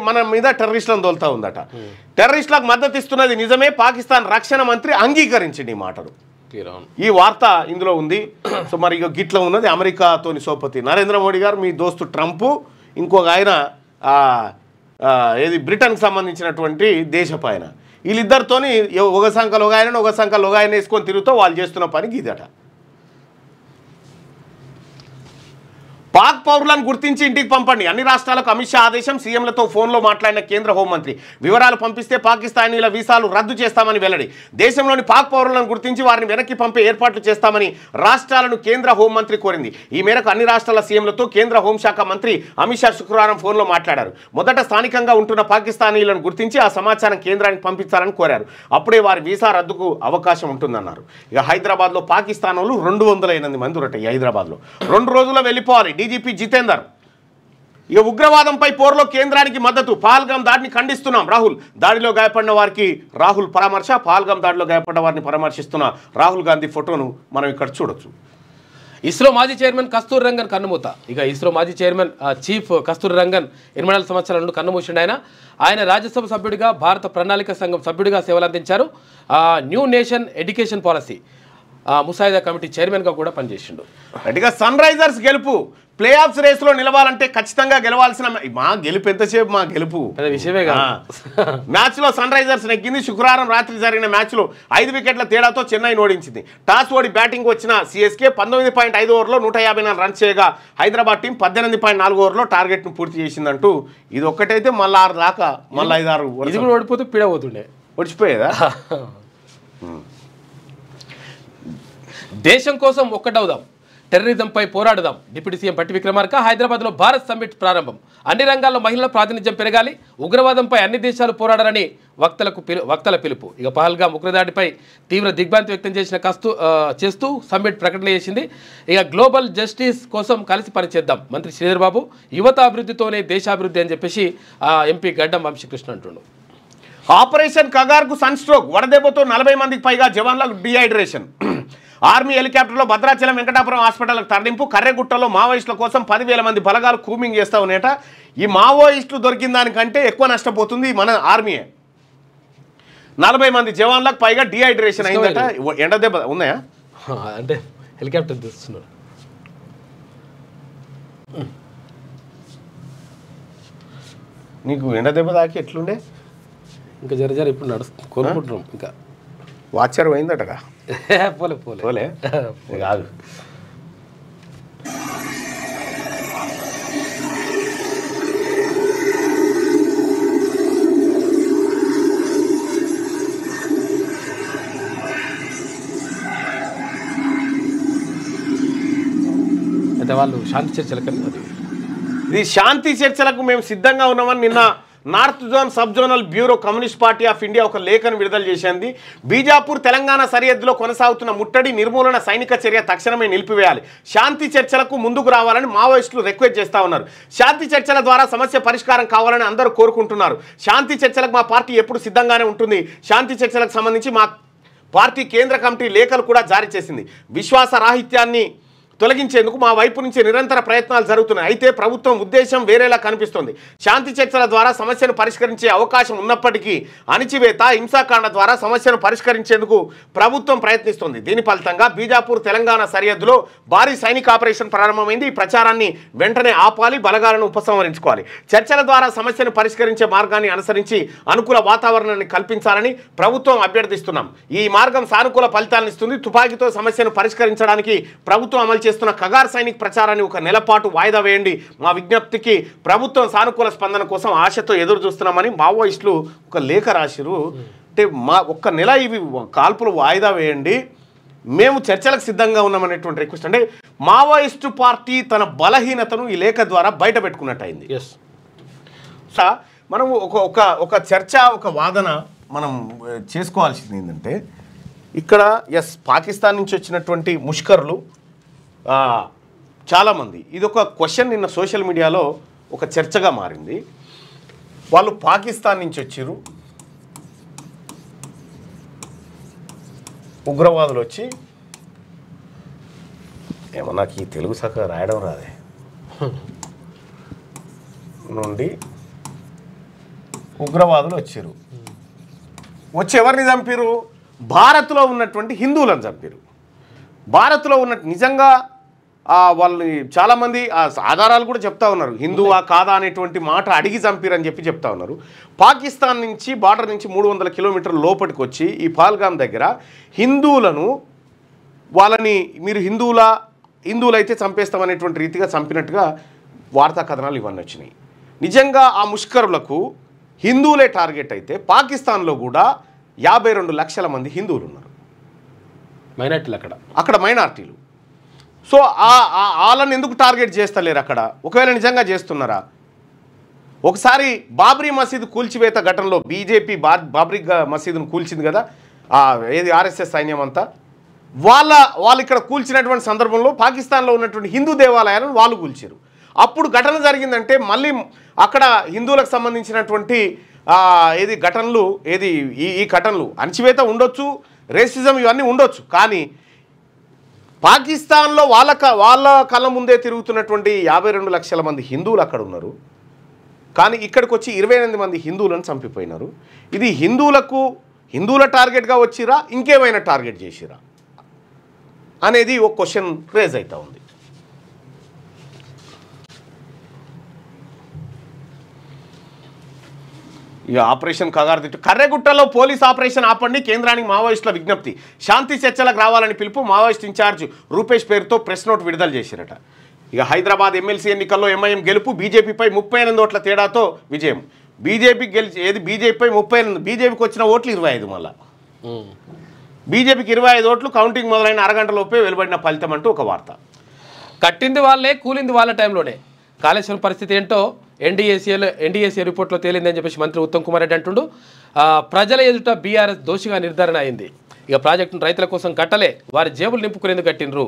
మన మీద టెర్రరిస్టులను తోలుతూ ఉందట. టెర్రరిస్టులకు మద్దతు ఇస్తున్నది నిజమే. పాకిస్తాన్ రక్షణ మంత్రి అంగీకరించింది ఈ మాటలు. ఈ వార్త ఇందులో ఉంది. సో మరి ఇక గిట్ల ఉన్నది అమెరికాతోని సోపతి నరేంద్ర మోడీ గారు, మీ దోస్తు ట్రంప్, ఇంకొక ఆయన ఏది బ్రిటన్కి సంబంధించినటువంటి దేశపు ఆయన. వీళ్ళిద్దరితోని ఒక సంఖ్యలో ఒక ఆయన, ఒక సంఖ్యలో ఒక ఆయన వేసుకొని తిరుగుతూ వాళ్ళు చేస్తున్న పనికి ఇదట. పాక్ పౌరులను గుర్తించి ఇంటికి పంపండి. అన్ని రాష్ట్రాలకు అమిత్ షా ఆదేశం. సీఎంలతో ఫోన్లో మాట్లాడిన కేంద్ర హోంమంత్రి. వివరాలు పంపిస్తే పాకిస్తానీల వీసాలు రద్దు చేస్తామని వెల్లడి. దేశంలోని పాక్ పౌరులను గుర్తించి వారిని వెనక్కి పంపే ఏర్పాట్లు చేస్తామని రాష్ట్రాలను కేంద్ర హోంమంత్రి కోరింది. ఈ మేరకు అన్ని రాష్ట్రాల సీఎంలతో కేంద్ర హోంశాఖ మంత్రి అమిత్ షా శుక్రవారం ఫోన్లో మాట్లాడారు. మొదట స్థానికంగా ఉంటున్న పాకిస్తానీలను గుర్తించి ఆ సమాచారం కేంద్రానికి పంపించాలని కోరారు. అప్పుడే వారి వీసా రద్దుకు అవకాశం ఉంటుందన్నారు. ఇక హైదరాబాద్లో పాకిస్తాన్ వాళ్ళు 208 మంది ఉరట. ఈ హైదరాబాద్లో 2 రోజుల్లో వెళ్ళిపోవాలి. డీజీపీ జితేందర్. ఇక ఉగ్రవాదంపై పోరులో కేంద్రానికి మద్దతు. పహల్గాం దాడిని ఖండిస్తున్నాం. రాహుల్. దాడిలో గాయపడిన వారికి రాహుల్ పరామర్శ. పహల్గాం దాడిలో గాయపడ్డ వారిని పరామర్శిస్తున్న రాహుల్ గాంధీ ఫోటోను మనం ఇక్కడ చూడొచ్చు. ఇస్రో మాజీ చైర్మన్ కస్తూరి రంగన్ కన్నుమూత. ఇక ఇస్రో మాజీ చైర్మన్ చీఫ్ కస్తూరి రంగన్ 8 సంవత్సరాల నుండి కన్నుమూసిండు. ఆయన రాజ్యసభ సభ్యుడిగా, భారత ప్రణాళిక సంఘం సభ్యుడిగా సేవలందించారు. న్యూ నేషన్ ఎడ్యుకేషన్ పాలసీ ముసాయిదా కమిటీ చైర్మన్గా కూడా పనిచేసిండు. గట్టిగా సన్ రైజర్స్ గెలుపు ప్లే ఆఫ్స్ రేస్లో నిలవాలంటే ఖచ్చితంగా గెలవాల్సిన మా గెలుపు ఎంతసేపు మా గెలుపు విషయమే కాదు. మ్యాచ్లో సన్ రైజర్స్ నెగ్గింది. శుక్రవారం రాత్రి జరిగిన మ్యాచ్లో 5 వికెట్ల తేడాతో చెన్నై ఓడించింది. టాస్ ఓడి బ్యాటింగ్ వచ్చిన సిఎస్కే 19.5 ఓవర్లో 154 రన్స్ చేయగా హైదరాబాద్ టీం 18.4 ఓవర్లో టార్గెట్ను పూర్తి చేసిందంటూ ఇది ఒక్కటైతే మళ్ళీ 6 దాకా మళ్ళీ 5-6 ఇది కూడా ఓడిపోతే పీడబోతుండే ఓడిచిపోయేదా. దేశం కోసం ఒక్కటవుదాం, టెర్రరిజంపై పోరాడుదాం. డిప్యూటీ సీఎం భట్టి విక్రమార్క హైదరాబాద్లో భారత్ సమ్మిట్ ప్రారంభం. అన్ని రంగాల్లో మహిళల ప్రాతినిధ్యం పెరగాలి, ఉగ్రవాదంపై అన్ని దేశాలు పోరాడాలని వక్తల పిలుపు. ఇక పహల్గామ్ ఉగ్రదాడిపై తీవ్ర దిగ్భ్రాంతి వ్యక్తం చేస్తూ సమ్మిట్ ప్రకటన చేసింది. ఇక గ్లోబల్ జస్టిస్ కోసం కలిసి పనిచేద్దాం. మంత్రి శ్రీధర్ బాబు యువత అభివృద్ధితోనే దేశాభివృద్ధి అని చెప్పేసి ఎంపీ గడ్డం వంశీకృష్ణ అంటుండు. ఆపరేషన్ కగార్కు సన్ స్ట్రోక్, వడదెబ్బతో 40 మందికి పైగా జవాన్లకు డిహైడ్రేషన్. ఆర్మీ హెలికాప్టర్లో భద్రాచలం వెంకటాపురం హాస్పిటల్కి తరలింపు. కర్రెగుట్టలో మావోయిస్టుల కోసం 10,000 మంది బలగాలు కూమింగ్ చేస్తా ఉన్నాయట. ఈ మావోయిస్టులు దొరికిన దానికంటే ఎక్కువ నష్టపోతుంది మన ఆర్మీయే. 40 మంది జవాన్లకు పైగా డిహైడ్రేషన్ అయిందట. ఎండ దెబ్బ ఉన్నాయా అంటే హెలికాప్టర్ తీస్తున్నారు. నీకు ఎండ దెబ్బ తాకి ఎట్లుండే? ఇంకా జర ఇప్పుడు నడుస్తుంది కోరుకుంటున్నాం. ఇంకా వాచర్ పోయిందటగా. పోలే కాదు. అయితే వాళ్ళు శాంతి చర్చలకు ఇది శాంతి చర్చలకు మేము సిద్ధంగా ఉన్నామని నిన్న north zone sub zonal bureau communist party of India ఒక లేఖను విడుదల చేసింది. బీజాపూర్ తెలంగాణ సరిహద్దులో కొనసాగుతున్న ముట్టడి నిర్మూలన సైనిక చర్య తక్షణమే నిలిపివేయాలి, శాంతి చర్చలకు ముందుకు రావాలని మావోయిస్టులు రిక్వెస్ట్ చేస్తూ ఉన్నారు. శాంతి చర్చల ద్వారా సమస్య పరిష్కారం కావాలని అందరూ కోరుకుంటున్నారు. శాంతి చర్చలకు మా పార్టీ ఎప్పుడు సిద్ధంగానే ఉంటుంది. శాంతి చర్చలకు సంబంధించి మా పార్టీ కేంద్ర కమిటీ లేఖలు కూడా జారీ చేసింది. విశ్వాసరాహిత్యాన్ని తొలగించేందుకు మా వైపు నుంచి నిరంతర ప్రయత్నాలు జరుగుతున్నాయి. అయితే ప్రభుత్వం ఉద్దేశం వేరేలా కనిపిస్తోంది. శాంతి చర్చల ద్వారా సమస్యను పరిష్కరించే అవకాశం ఉన్నప్పటికీ అణిచివేత, హింసాకాండ ద్వారా సమస్యను పరిష్కరించేందుకు ప్రభుత్వం ప్రయత్నిస్తోంది. దీని ఫలితంగా బీజాపూర్ తెలంగాణ సరిహద్దులో భారీ సైనిక ఆపరేషన్ ప్రారంభమైంది. ఈ ప్రచారాన్ని వెంటనే ఆపాలి, బలగాలను ఉపసంహరించుకోవాలి. చర్చల ద్వారా సమస్యను పరిష్కరించే మార్గాన్ని అనుసరించి అనుకూల వాతావరణాన్ని కల్పించాలని ప్రభుత్వం అభ్యర్థిస్తున్నాం. ఈ మార్గం సానుకూల ఫలితాలను ఇస్తుంది. తుపాకీతో సమస్యను పరిష్కరించడానికి ప్రభుత్వం అమలు చేస్తున్న కగార్ సైనిక్ ప్రచారాన్ని 1 నెల పాటు వాయిదా వేయండి. మా విజ్ఞప్తికి ప్రభుత్వం సానుకూల స్పందన కోసం ఆశతో ఎదురు చూస్తున్నామని మావోయిస్టులు ఒక లేఖ రాసిరు. అంటే మా 1 నెల ఇవి కాల్పులు వాయిదా వేయండి, మేము చర్చలకు సిద్ధంగా ఉన్నామనేటువంటి రిక్వెస్ట్. అంటే మావోయిస్టు పార్టీ తన బలహీనతను ఈ లేఖ ద్వారా బయట పెట్టుకున్నట్టు అయింది. మనం ఒక చర్చ, ఒక వాదన మనం చేసుకోవాల్సింది ఏంటంటే, ఇక్కడ పాకిస్తాన్ నుంచి వచ్చినటువంటి ముష్కర్లు చాలామంది, ఇది ఒక క్వశ్చన్ నిన్న సోషల్ మీడియాలో ఒక చర్చగా మారింది. వాళ్ళు పాకిస్తాన్ నుంచి వచ్చారు, ఉగ్రవాదులు వచ్చి ఏమో నాకు ఈ తెలుగు సక్క రాయడం రాదే నుండి ఉగ్రవాదులు వచ్చారు. వచ్చి ఎవరిని చంపారు? భారత్లో ఉన్నటువంటి హిందువులను చంపారు. భారత్లో ఉన్న నిజంగా వాళ్ళు చాలామంది ఆధారాలు కూడా చెప్తా ఉన్నారు, హిందువా కాదా అనేటువంటి మాట అడిగి చంపారని చెప్తా ఉన్నారు. పాకిస్తాన్ నుంచి బార్డర్ నుంచి 300 కిలోమీటర్ల లోపలికి వచ్చి ఈ పహల్గామ్ దగ్గర హిందువులను వాళ్ళని మీరు హిందువులైతే చంపేస్తామనేటువంటి రీతిగా చంపినట్టుగా వార్తా కథనాలు ఇవన్నీ వచ్చినాయి. నిజంగా ఆ ముష్కరులకు హిందువులే టార్గెట్ అయితే పాకిస్తాన్లో కూడా 52 లక్షల మంది హిందువులు ఉన్నారు, మైనార్టీలు. అక్కడ మైనార్టీలు. సో వాళ్ళని ఎందుకు టార్గెట్ చేస్తలేరు అక్కడ? ఒకవేళ నిజంగా చేస్తున్నారా? ఒకసారి బాబ్రీ మసీదు కూల్చివేత ఘటనలో బీజేపీ బాబ్రీ మసీదును కూల్చింది కదా, ఏది ఆర్ఎస్ఎస్ సైన్యం అంతా, వాళ్ళు ఇక్కడ కూల్చినటువంటి సందర్భంలో పాకిస్తాన్లో ఉన్నటువంటి హిందూ దేవాలయాలను వాళ్ళు కూల్చారు. అప్పుడు ఘటన జరిగిందంటే మళ్ళీ అక్కడ హిందువులకు సంబంధించినటువంటి ఘటనలు ఈ ఘటనలు అణచివేత ఉండొచ్చు, రేసిజం ఇవన్నీ ఉండొచ్చు, కానీ పాకిస్తాన్లో వాళ్ళ కళ్ళ ముందే తిరుగుతున్నటువంటి 52 లక్షల మంది హిందువులు అక్కడ ఉన్నారు. కానీ ఇక్కడికి వచ్చి 28 మంది హిందువులను చంపిపోయినారు. ఇది హిందువుల టార్గెట్గా వచ్చిరా, ఇంకేమైనా టార్గెట్ చేసిరా? అనేది ఒక క్వశ్చన్ రేజ్ అవుతా ఉంది. ఇక ఆపరేషన్ కగారుదిట్టు కర్రెగుట్టలో పోలీస్ ఆపరేషన్ ఆపండి, కేంద్రానికి మావోయిస్టుల విజ్ఞప్తి. శాంతి చర్చలకు రావాలని పిలుపు. మావోయిస్ట్ ఇన్ఛార్జ్ రూపేష్ పేరుతో ప్రెస్ నోట్ విడుదల చేశారట. ఇక హైదరాబాద్ ఎమ్మెల్సీ ఎన్నికల్లో ఎంఐఎం గెలుపు, బీజేపీపై 38 ఓట్ల తేడాతో విజయం. బీజేపీ బీజేపీపై 38, బీజేపీకి వచ్చిన ఓట్లు 25. మళ్ళా బీజేపీకి 25 ఓట్లు. కౌంటింగ్ మొదలైన అరగంటలోపే వెలువడిన ఫలితం అంటూ ఒక వార్త. కట్టింది వాళ్ళే, కూలింది వాళ్ళ టైంలోనే. కాళేశ్వరం పరిస్థితి ఏంటో ఎన్డీఏసీ రిపోర్ట్లో తేలిందని చెప్పేసి మంత్రి ఉత్తమ్ కుమార్ రెడ్డి అంటుండు. ప్రజల ఎదుట బీఆర్ఎస్ దోషిగా నిర్ధారణ అయింది. ఇక ప్రాజెక్టును రైతుల కోసం కట్టలే, వారి జేబులు నింపుకునేందుకు కట్టినరు.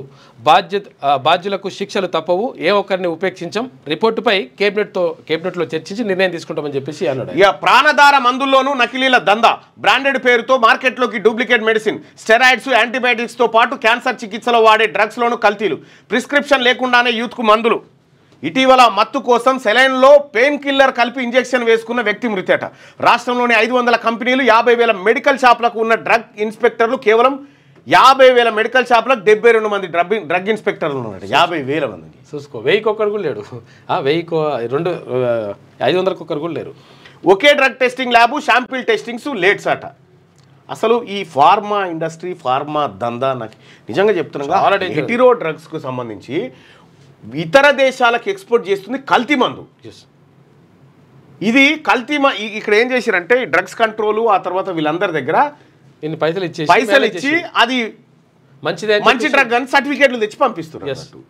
బాధ్యులకు శిక్షలు తప్పవు, ఏ ఒక్కరిని ఉపేక్షించం. రిపోర్టుపై కేబినెట్లో చర్చించి నిర్ణయం తీసుకుంటామని చెప్పేసి అన్నాడు. ఇక ప్రాణధార మందుల్లోనూ నకిలీల దందా. బ్రాండెడ్ పేరుతో మార్కెట్లోకి డూప్లికేట్ మెడిసిన్, స్టెరాయిడ్స్, యాంటీబయాటిక్స్తో పాటు క్యాన్సర్ చికిత్సలో వాడే డ్రగ్స్లోనూ కల్తీలు. ప్రిస్క్రిప్షన్ లేకుండానే యూత్కు మందులు. ఇటీవల మత్తు కోసం సెలైన్లో పెయిన్ కిల్లర్ కలిపి ఇంజెక్షన్ వేసుకున్న వ్యక్తి మృతేట. రాష్ట్రంలోని 500 కంపెనీలు, 50,000 మెడికల్ షాపులకు ఉన్న డ్రగ్ ఇన్స్పెక్టర్లు. కేవలం 50,000 మెడికల్ షాపులకు 72 మంది డ్రగ్ ఇన్స్పెక్టర్లు ఉన్నారు. 50,000 మందికి చూసుకో. 1000కి ఒక్కరు కూడా లేడు. 500కి ఒక్కరు కూడా లేరు. ఒకే drug testing lab, sample testings లేట్స్ అట. అసలు ఈ ఫార్మా ఇండస్ట్రీ, ఫార్మా దందా నాకు నిజంగా చెప్తున్నా, హెటిరో డ్రగ్స్కు సంబంధించి ఇతర దేశాలకు ఎక్స్పోర్ట్ చేస్తుంది కల్తీ మందు. ఇది కల్తీ ఇక్కడ ఏం చేశారంటే డ్రగ్స్ కంట్రోల్, ఆ తర్వాత వీళ్ళందరి దగ్గర పైసలు ఇచ్చి అది మంచి డ్రగ్ అని సర్టిఫికేట్లు తెచ్చి పంపిస్తున్నారు.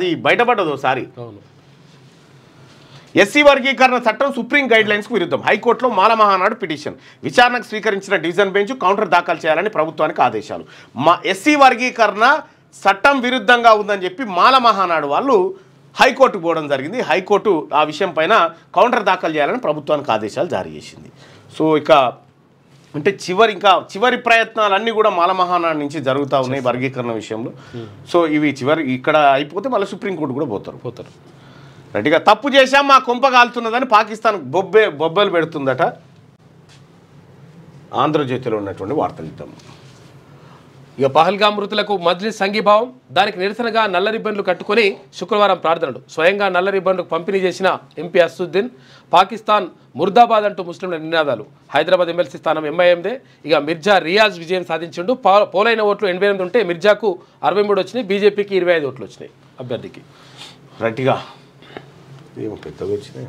అది బయటపడ్డదు ఒకసారి. ఎస్సీ వర్గీకరణ చట్టం సుప్రీం గైడ్ లైన్స్కు విరుద్ధం. హైకోర్టులో మాల మహానాడు పిటిషన్. విచారణకు స్వీకరించిన డివిజన్ బెంచ్ కౌంటర్ దాఖలు చేయాలని ప్రభుత్వానికి ఆదేశాలు. ఎస్సీ వర్గీకరణ చట్టం విరుద్ధంగా ఉందని చెప్పి మాల మహానాడు వాళ్ళు హైకోర్టుకు పోవడం జరిగింది. హైకోర్టు ఆ విషయం పైన కౌంటర్ దాఖలు చేయాలని ప్రభుత్వానికి ఆదేశాలు జారీ చేసింది. సో ఇక అంటే చివరి ప్రయత్నాలన్నీ కూడా మాల మహానాడు నుంచి జరుగుతూ ఉన్నాయి వర్గీకరణ విషయంలో. సో ఇవి ఇక్కడ అయిపోతే మళ్ళీ సుప్రీంకోర్టు కూడా పోతారు. రైట్గా తప్పు చేశాం, మా కొంప కాలుతున్నదని పాకిస్తాన్ బొబ్బలు పెడుతుందట. ఆంధ్రజ్యోతిలో ఉన్నటువంటి వార్తలు ఇద్దాం. ఇక పహల్గామ్ మృతులకు మజ్లిస్ సంఘీభావం. దానికి నిరసనగా నల్ల రిబ్బన్లు కట్టుకుని శుక్రవారం ప్రార్థనలు. స్వయంగా నల్ల రిబ్బన్లు పంపిణీ చేసిన ఎంపీ అసదుద్దీన్. పాకిస్తాన్ ముర్దాబాద్ అంటూ ముస్లింల నినాదాలు. హైదరాబాద్ ఎమ్మెల్సీ స్థానం ఎంఐఎందే. ఇక మిర్జా రియాజ్ విజయం సాధించిండు. పోలైన ఓట్లు 88 ఉంటే మిర్జాకు 63 వచ్చినాయి, బీజేపీకి 25 ఓట్లు వచ్చినాయి అభ్యర్థికి. రైట్గా ఏమో పెద్దగా వచ్చినాయి.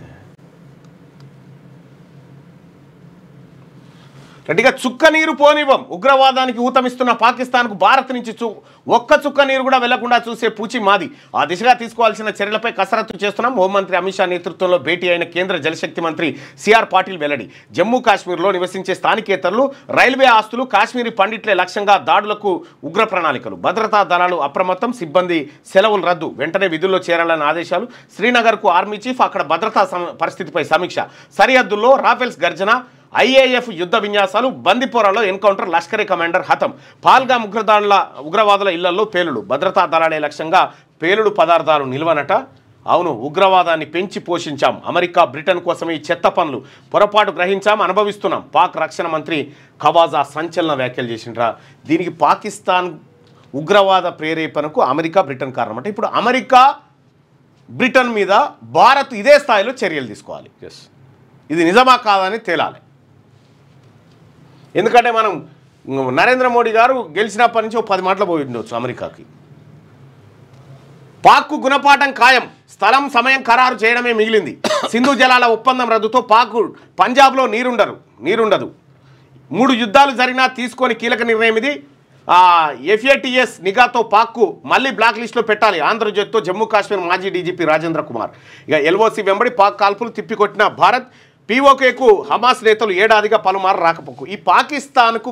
గట్టిగా చుక్క నీరు పోనివ్వం. ఉగ్రవాదానికి ఊతమిస్తున్న పాకిస్తాన్కు భారత్ నుంచి ఒక్క చుక్క నీరు కూడా వెళ్లకుండా చూసే పూచి మాది. ఆ దిశగా తీసుకోవాల్సిన చర్యలపై కసరత్తు చేస్తున్నాం. హోంమంత్రి అమిత్ షా నేతృత్వంలో భేటీ అయిన కేంద్ర జలశక్తి మంత్రి సిఆర్ పాటిల్ వెల్లడి. జమ్మూ కాశ్మీర్లో నివసించే స్థానికేతరులు, రైల్వే ఆస్తులు, కాశ్మీరీ పండిట్లే లక్ష్యంగా దాడులకు ఉగ్ర ప్రణాళికలు. భద్రతా దళాలు అప్రమత్తం, సిబ్బంది సెలవులు రద్దు, వెంటనే విధుల్లో చేరాలని ఆదేశాలు. శ్రీనగర్కు ఆర్మీ చీఫ్, అక్కడ భద్రతా పరిస్థితిపై సమీక్ష. సరిహద్దుల్లో రాఫెల్స్ గర్జన, ఐఏఎఫ్ యుద్ధ విన్యాసాలు, బందిపోరాలో ఎన్కౌంటర్, లష్కరీ కమాండర్ హతం. పాల్గామ్ ఉగ్రవాదుల ఇళ్లలో పేలుడు. భద్రతా దళాలే లక్ష్యంగా పేలుడు పదార్థాలు నిల్వనట. అవును, ఉగ్రవాదాన్ని పెంచి పోషించాం. అమెరికా, బ్రిటన్ కోసమే ఈ చెత్త పనులు. పొరపాటు గ్రహించాం, అనుభవిస్తున్నాం. పాక్ రక్షణ మంత్రి ఖవాజా సంచలన వ్యాఖ్యలు చేసిండ్రా. దీనికి పాకిస్తాన్ ఉగ్రవాద ప్రేరేపణకు అమెరికా, బ్రిటన్ కారణం. అంటే ఇప్పుడు అమెరికా, బ్రిటన్ మీద భారత్ ఇదే స్థాయిలో చర్యలు తీసుకోవాలి. ఇది నిజమా కాదని తేలాలి. ఎందుకంటే మనం నరేంద్ర మోడీ గారు గెలిచినప్పటి నుంచి 10 మాటలు పోయి ఉండొచ్చు అమెరికాకి. పాక్కు గుణపాఠం ఖాయం. స్థలం, సమయం ఖరారు చేయడమే మిగిలింది. సింధు జలాల ఒప్పందం రద్దుతో పంజాబ్లో నీరుండదు. 3 యుద్ధాలు జరిగినా తీసుకొని కీలక నిర్ణయం ఇది. FATS నిఘాతో పాక్కు మళ్ళీ బ్లాక్ లిస్టులో పెట్టాలి. ఆంధ్రజ్యోతితో జమ్మూ కాశ్మీర్ మాజీ డీజీపీ రాజేంద్ర కుమార్. ఇక LOC వెంబడి పాక్ కాల్పులు తిప్పికొట్టిన భారత్. POKకు హమాస్ నేతలు ఏడాదిగా పలుమారు రాకపోకు. ఈ పాకిస్తాన్కు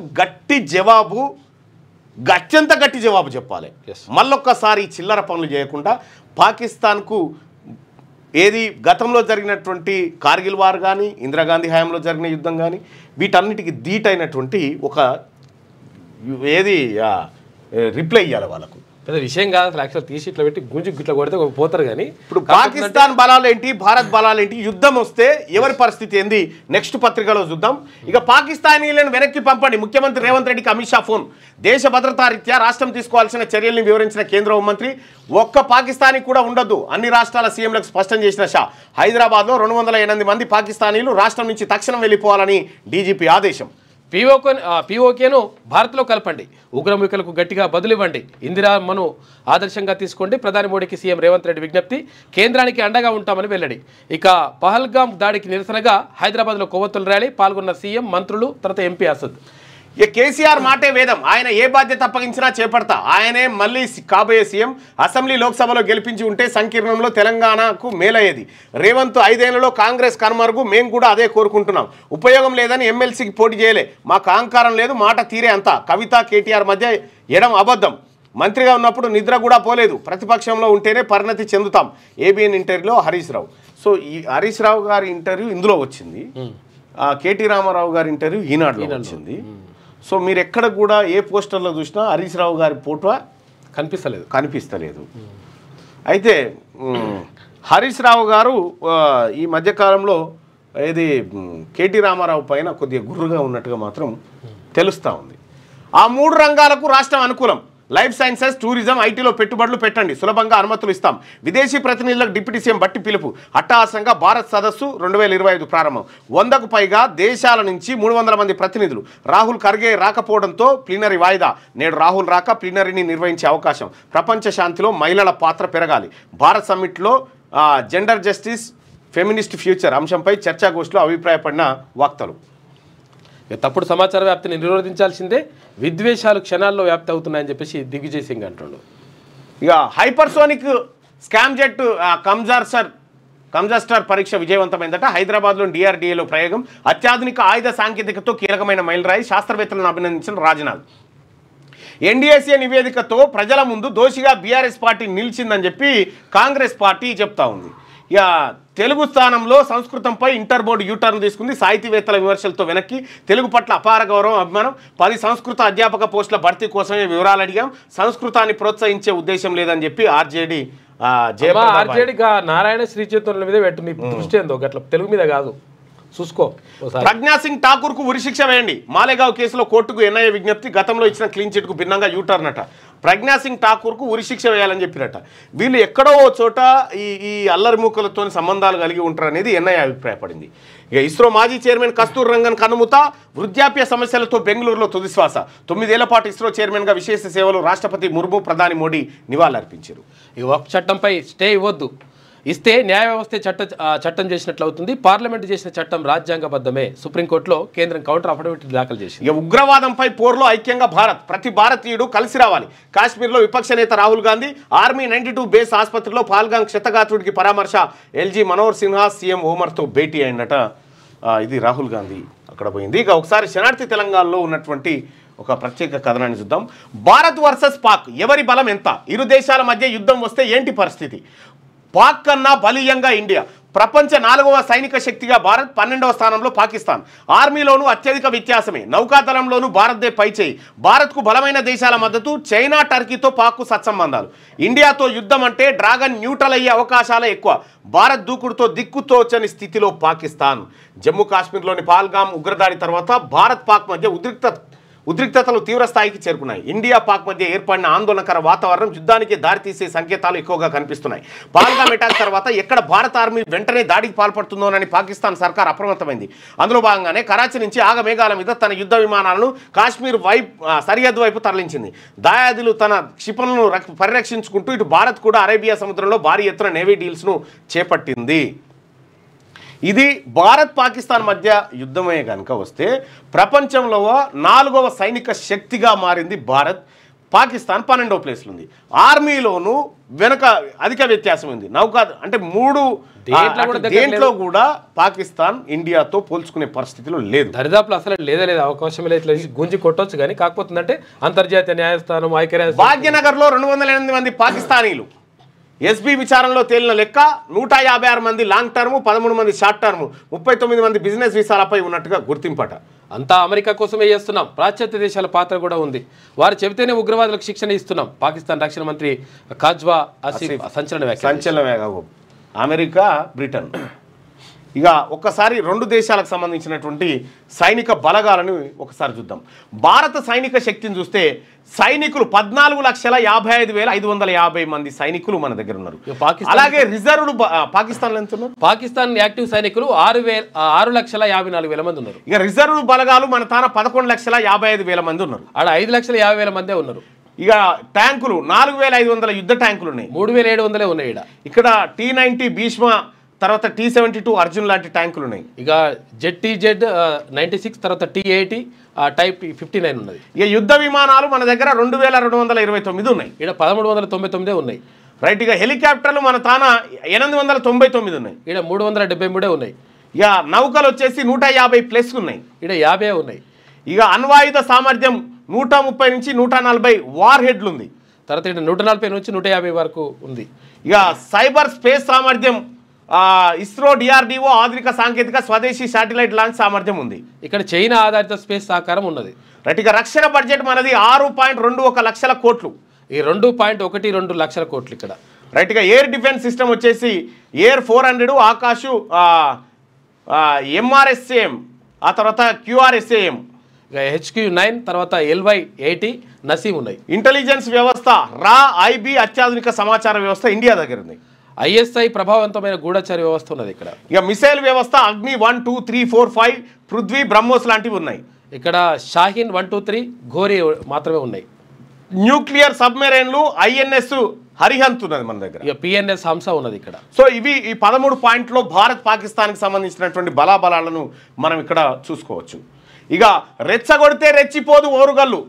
గట్టెంత గట్టి జవాబు చెప్పాలి. మళ్ళొక్కసారి చిల్లర పనులు చేయకుండా పాకిస్తాన్కు ఏది గతంలో జరిగినటువంటి కార్గిల్ వార్ కానీ, ఇందిరాగాంధీ హయాంలో జరిగిన యుద్ధం కానీ, వీటన్నిటికీ ధీటైనటువంటి ఒక రిప్లై ఇవ్వాలి వాళ్ళకు. పెద్ద విషయం కాదు అసలు. యాక్చువల్ తీసి ఇట్లా పెట్టి గుంజి ఇట్లా కొడితే పోతారు. కానీ ఇప్పుడు పాకిస్తాన్ బలాలు ఏంటి, భారత్ బలాలు ఏంటి, యుద్ధం వస్తే ఎవరి పరిస్థితి ఏంది నెక్స్ట్ పత్రికలో చూద్దాం. ఇక పాకిస్తానీలను వెనక్కి పంపండి, ముఖ్యమంత్రి రేవంత్ రెడ్డికి అమిత్ షా ఫోన్. దేశ భద్రతా రీత్యా రాష్ట్రం తీసుకోవాల్సిన చర్యల్ని వివరించిన కేంద్ర హోంమంత్రి, ఒక్క పాకిస్తానీ కూడా ఉండొద్దు అన్ని రాష్ట్రాల సీఎంలకు స్పష్టం చేసిన షా. హైదరాబాద్లో 208 మంది పాకిస్తానీలు రాష్ట్రం నుంచి తక్షణం వెళ్ళిపోవాలని డీజీపీ ఆదేశం. పీఓకేను భారత్లో కలపండి, ఉగ్రముఖులకు గట్టిగా బదులివ్వండి, ఇందిరామ్మను ఆదర్శంగా తీసుకోండి, ప్రధాని మోడీకి సీఎం రేవంత్ రెడ్డి విజ్ఞప్తి, కేంద్రానికి అండగా ఉంటామని వెల్లడి. ఇక పహల్గామ్ దాడికి నిరసనగా హైదరాబాద్లో కొవ్వొత్తుల ర్యాలీ, పాల్గొన్న సీఎం, మంత్రులు, తర్వాత ఎంపీ అసద్. ఇక కేసీఆర్ మాటే వేదం, ఆయన ఏ బాధ్యత అప్పగించినా చేపడతా, ఆయనే మళ్ళీ కాబోయే సీఎం. అసెంబ్లీ లోక్సభలో గెలిపించి ఉంటే సంకీర్ణంలో తెలంగాణకు మేలయ్యేది. రేవంత్ 5 ఏళ్లలో కాంగ్రెస్ కనుమరుగు, మేము కూడా అదే కోరుకుంటున్నాం. ఉపయోగం లేదని ఎమ్మెల్సీకి పోటీ చేయలే, మాకు అహంకారం లేదు, మాట తీరే అంతా. కవిత కేటీఆర్ మధ్య ఎడం అబద్ధం, మంత్రిగా ఉన్నప్పుడు నిద్ర కూడా పోలేదు, ప్రతిపక్షంలో ఉంటేనే పరిణతి చెందుతాం. ఏబిఎన్ ఇంటర్వ్యూలో హరీష్ రావు. సో ఈ హరీష్ రావు గారి ఇంటర్వ్యూ ఇందులో వచ్చింది, కేటీ రామారావు గారి ఇంటర్వ్యూ ఈనాడులో వచ్చింది. సో మీరు ఎక్కడ కూడా ఏ పోస్టర్లో చూసినా హరీష్ రావు గారి ఫోటో కనిపిస్తలేదు. అయితే హరీష్ రావు గారు ఈ మధ్యకాలంలో ఇది కేటీ రామారావు పైన కొద్దిగా గుర్రుగా ఉన్నట్టుగా మాత్రం తెలుస్తూ ఉంది. ఆ 3 రంగాలకు రాష్ట్రం అనుకూలం. లైఫ్ సైన్సెస్, టూరిజం, ఐటీలో పెట్టుబడులు పెట్టండి, సులభంగా అనుమతులు ఇస్తాం. విదేశీ ప్రతినిధులకు డిప్యూటీ సీఎం బట్టి పిలుపు. అట్టహాసంగా భారత్ సదస్సు 2025 ప్రారంభం. 100కు పైగా దేశాల నుంచి 300 మంది ప్రతినిధులు. రాహుల్ ఖర్గే రాకపోవడంతో ప్లీనరీ వాయిదా. నేడు రాహుల్ రాక ప్లీనరీని నిర్వహించే అవకాశం. ప్రపంచ శాంతిలో మహిళల పాత్ర పెరగాలి. భారత్ సమ్మిట్లో జెండర్ జస్టిస్, ఫెమినిస్ట్ ఫ్యూచర్ అంశంపై చర్చాగోష్ఠిలో అభిప్రాయపడిన వక్తలు. తప్పుడు సమాచార వ్యాప్తిని నిరోధించాల్సిందే, విద్వేషాలు క్షణాల్లో వ్యాప్తి అవుతున్నాయని చెప్పేసి దిగ్విజయ్ సింగ్ అంటుండు. ఇక హైపర్సోనిక్ స్కామ్ జెట్ కంజాస్టర్ పరీక్ష విజయవంతమైందట. హైదరాబాద్లోని డిఆర్డీఏలో ప్రయోగం. అత్యాధునిక ఆయుధ సాంకేతికతో కీలకమైన మైలురాయి. శాస్త్రవేత్తలను అభినందించిన రాజ్నాథ్. ఎన్డీఏసీ నివేదికతో ప్రజల ముందు దోషిగా బీఆర్ఎస్ పార్టీ నిలిచిందని చెప్పి కాంగ్రెస్ పార్టీ చెప్తా ఉంది. ఇక తెలుగు స్థానంలో సంస్కృతంపై ఇంటర్ బోర్డు యూటర్న్ తీసుకుంది. సాహితీవేత్తల విమర్శలతో వెనక్కి. తెలుగు పట్ల అపార గౌరవం, అభిమానం. 10 సంస్కృత అధ్యాపక పోస్టుల భర్తీ కోసమే వివరాలు అడిగాం. సంస్కృతాన్ని ప్రోత్సహించే ఉద్దేశం లేదని చెప్పి ఆర్జేడీ నారాయణ శ్రీ చైతన్యుల మీద పెట్టు. నీ దృష్టి ఏందో గట్ల తెలుగు మీద కాదు, చూసుకో. ప్రజ్ఞా సింగ్ ఠాకూర్ కు ఉరిశిక్ష వేయండి. మాలేగావ్ కేసులో కోర్టుకు ఎన్ఐఏ విజ్ఞప్తి. గతంలో ఇచ్చిన క్లీన్ చిట్ కు భిన్నంగా యూటర్న్ అట. ప్రజ్ఞా సింగ్ ఠాకూర్ కు ఉరిశిక్ష వేయాలని చెప్పినట్ట. వీళ్ళు ఎక్కడో చోట ఈ అల్లరి మూకలతో సంబంధాలు కలిగి ఉంటారు అనేది ఎన్ఐఏ అభిప్రాయపడింది. ఇక ఇస్రో మాజీ చైర్మన్ కస్తూరి రంగన్ కనుమూత. వృద్ధాప్య సమస్యలతో బెంగళూరులో తుదిశ్వాస. 9 ఏళ్ల పాటు ఇస్రో చైర్మన్గా విశేష సేవలు. రాష్ట్రపతి ముర్ము, ప్రధాని మోడీ నివాళులర్పించారు. ఈ వక్ఫ్ చట్టంపై స్టే ఇవ్వద్దు, ఇస్తే న్యాయ వ్యవస్థ చట్టం చేసినట్లు అవుతుంది. పార్లమెంట్ చేసిన చట్టం రాజ్యాంగబద్ధమే. సుప్రీంకోర్టులో కేంద్రం కౌంటర్ అఫిడవిట్ దాఖలు చేసింది. ఇక ఉగ్రవాదంపై పోర్లో ఐక్యంగా భారత్. ప్రతి భారతీయుడు కలిసి రావాలి. కాశ్మీర్లో విపక్ష నేత రాహుల్ గాంధీ. ఆర్మీ 92 బేస్ ఆసుపత్రిలో పాల్గాంగ్ క్షతగాత్రుడికి పరామర్శ. ఎల్జీ మనోహర్ సిన్హా సీఎం ఓమర్తో భేటీ అయినట. ఇది రాహుల్ గాంధీ అక్కడ పోయింది. ఇక ఒకసారి శనార్థి తెలంగాణలో ఉన్నటువంటి ఒక ప్రత్యేక కథనాన్ని చూద్దాం. భారత్ వర్సెస్ పాక్, ఎవరి బలం ఎంత? ఇరు దేశాల మధ్య యుద్ధం వస్తే ఏంటి పరిస్థితి? పాక్ కన్నా బలీయంగా ఇండియా. ప్రపంచ 4వ సైనిక శక్తిగా భారత్, 12వ స్థానంలో పాకిస్తాన్. ఆర్మీలోనూ అత్యధిక వ్యత్యాసమే. నౌకాదళంలోనూ భారత్దే పైచేయి. భారత్కు బలమైన దేశాల మద్దతు. చైనా, టర్కీతో పాక్కు సత్సంబంధాలు. ఇండియాతో యుద్ధం అంటే డ్రాగన్ న్యూట్రల్ అయ్యే అవకాశాలే ఎక్కువ. భారత్ దూకుడుతో దిక్కుతోచని స్థితిలో పాకిస్తాన్. జమ్మూ కాశ్మీర్లోని పాల్గామ్ ఉగ్రదాడి తర్వాత భారత్ పాక్ మధ్య ఉద్రిక్తతలు తీవ్ర స్థాయికి చేరుకున్నాయి. ఇండియా పాక్ మధ్య ఏర్పడిన ఆందోళనకర వాతావరణం యుద్ధానికి దారితీసే సంకేతాలు ఎక్కువగా కనిపిస్తున్నాయి. పాల్గామ్ అటాక్ తర్వాత ఎక్కడ భారత ఆర్మీ వెంటనే దాడికి పాల్పడుతుందోనని పాకిస్తాన్ సర్కార్ అప్రమత్తమైంది. అందులో భాగంగానే కరాచీ నుంచి ఆగమేఘాల మీద తన యుద్ధ విమానాలను కాశ్మీర్ సరిహద్దు వైపు తరలించింది. దాయాదులు తన క్షిపణులను పరిరక్షించుకుంటూ ఇటు భారత్ కూడా అరేబియా సముద్రంలో భారీ ఎత్తున నేవీ డీల్స్ను చేపట్టింది. ఇది భారత్ పాకిస్తాన్ మధ్య యుద్ధమే కనుక వస్తే ప్రపంచంలో 4వ సైనిక శక్తిగా మారింది భారత్. పాకిస్తాన్ 12వ ప్లేస్లో ఉంది. ఆర్మీలోనూ వెనక అధిక వ్యత్యాసం ఉంది. నౌకా అంటే 3 దేంట్లో కూడా పాకిస్తాన్ ఇండియాతో పోల్చుకునే పరిస్థితిలో లేదు. దరిదాపులు అసలు లేదు అవకాశం లేదు. గుంజి కొట్టొచ్చు కానీ కాకపోతుందంటే అంతర్జాతీయ న్యాయస్థానం, ఐక్యరాజ్య భాగ్యనగర్లో 208 మంది పాకిస్తానీలు ఎస్బీ విచారణలో తేలిన లెక్క 156 మంది లాంగ్ టర్మ్, 13 మంది షార్ట్ టర్మ్, 39 మంది బిజినెస్ వీసాలపై ఉన్నట్టుగా గుర్తింపట. అంతా అమెరికా కోసమే చేస్తున్నాం, పాశ్చాత్య దేశాల పాత్ర కూడా ఉంది, వారు చెబితేనే ఉగ్రవాదులకు శిక్షణ ఇస్తున్నాం. పాకిస్తాన్ రక్షణ మంత్రి ఖాజ్వా ఆసిఫ్ సంచలన వ్యాఖ్యలు. America, Britain. ఇక ఒక్కసారి రెండు దేశాలకు సంబంధించినటువంటి సైనిక బలగాలను ఒకసారి చూద్దాం. భారత సైనిక శక్తిని చూస్తే సైనికులు 14,55,550 మంది సైనికులు మన దగ్గర ఉన్నారు. అలాగే రిజర్వ్డ్ పాకిస్తాన్లో ఎంత ఉన్నారు? పాకిస్తాన్ యాక్టివ్ సైనికులు 6,54,000 మంది ఉన్నారు. ఇక రిజర్వ్డ్ బలగాలు మన తాన 11,55,000 మంది ఉన్నారు. ఆడ 5,50,000 మందే ఉన్నారు. ఇక ట్యాంకులు 4,500 యుద్ధ ట్యాంకులు ఉన్నాయి. 3,700 ఉన్నాయి. ఇక్కడ T-90 భీష్మ, తర్వాత T-72 అర్జున్ లాంటి ట్యాంకులు ఉన్నాయి. ఇక ZTZ 96, తర్వాత T-80 టైప్ 59 ఉన్నది. ఇక యుద్ధ విమానాలు మన దగ్గర 2,229 ఉన్నాయి. ఇక్కడ 1,399 ఉన్నాయి. రైట్. ఇక హెలికాప్టర్లు మన తాన 899 ఉన్నాయి. ఇక్కడ 373 ఉన్నాయి. ఇక నౌకలు వచ్చేసి 150+ ఉన్నాయి. ఇక్కడ 50 ఉన్నాయి. ఇక అణ్వాయుధ సామర్థ్యం 130 నుంచి 140 వార్ హెడ్లు ఉంది. తర్వాత ఇక్కడ 140 నుంచి 150 వరకు ఉంది. ఇక సైబర్ స్పేస్ సామర్థ్యం ఇస్రో, DRDO ఆధునిక సాంకేతిక స్వదేశీ శాటిలైట్ లాంచ్ సామర్థ్యం ఉంది. ఇక్కడ చైనా ఆధారిత స్పేస్ సహకారం ఉన్నది. రైట్. ఇక రక్షణ బడ్జెట్ మనది 6.21 లక్షల కోట్లు. ఈ 2.12 లక్షల కోట్లు ఇక్కడ. రైట్. ఇక ఎయిర్ డిఫెన్స్ సిస్టమ్ వచ్చేసి ఎయిర్ 400, ఆకాశు MRSAM, ఆ తర్వాత QRSAM, ఇక HQ-9, తర్వాత LY-80 నసీం ఉన్నాయి. ఇంటెలిజెన్స్ వ్యవస్థ IB అత్యాధునిక సమాచార వ్యవస్థ ఇండియా దగ్గర ఉంది. ISI ప్రభావవంతమైన గూఢచారి వ్యవస్థ ఉన్నది ఇక్కడ. ఇక మిసైల్ వ్యవస్థ అగ్ని 1, 2, 3, 4, 5, పృథ్వీ, బ్రహ్మోస్ లాంటివి ఉన్నాయి. ఇక్కడ షాహీన్ 1, 2, 3 ఘోరీ మాత్రమే ఉన్నాయి. న్యూక్లియర్ సబ్మెరైన్లు INS హరిహంత్ ఉన్నది మన దగ్గర. ఇక PNS హంస ఉన్నది ఇక్కడ. సో ఇవి ఈ 13 పాయింట్లో భారత్ పాకిస్తాన్కి సంబంధించినటువంటి బలాబలాలను మనం ఇక్కడ చూసుకోవచ్చు. ఇక రెచ్చగొడితే రెచ్చిపోదు ఓరుగల్లు.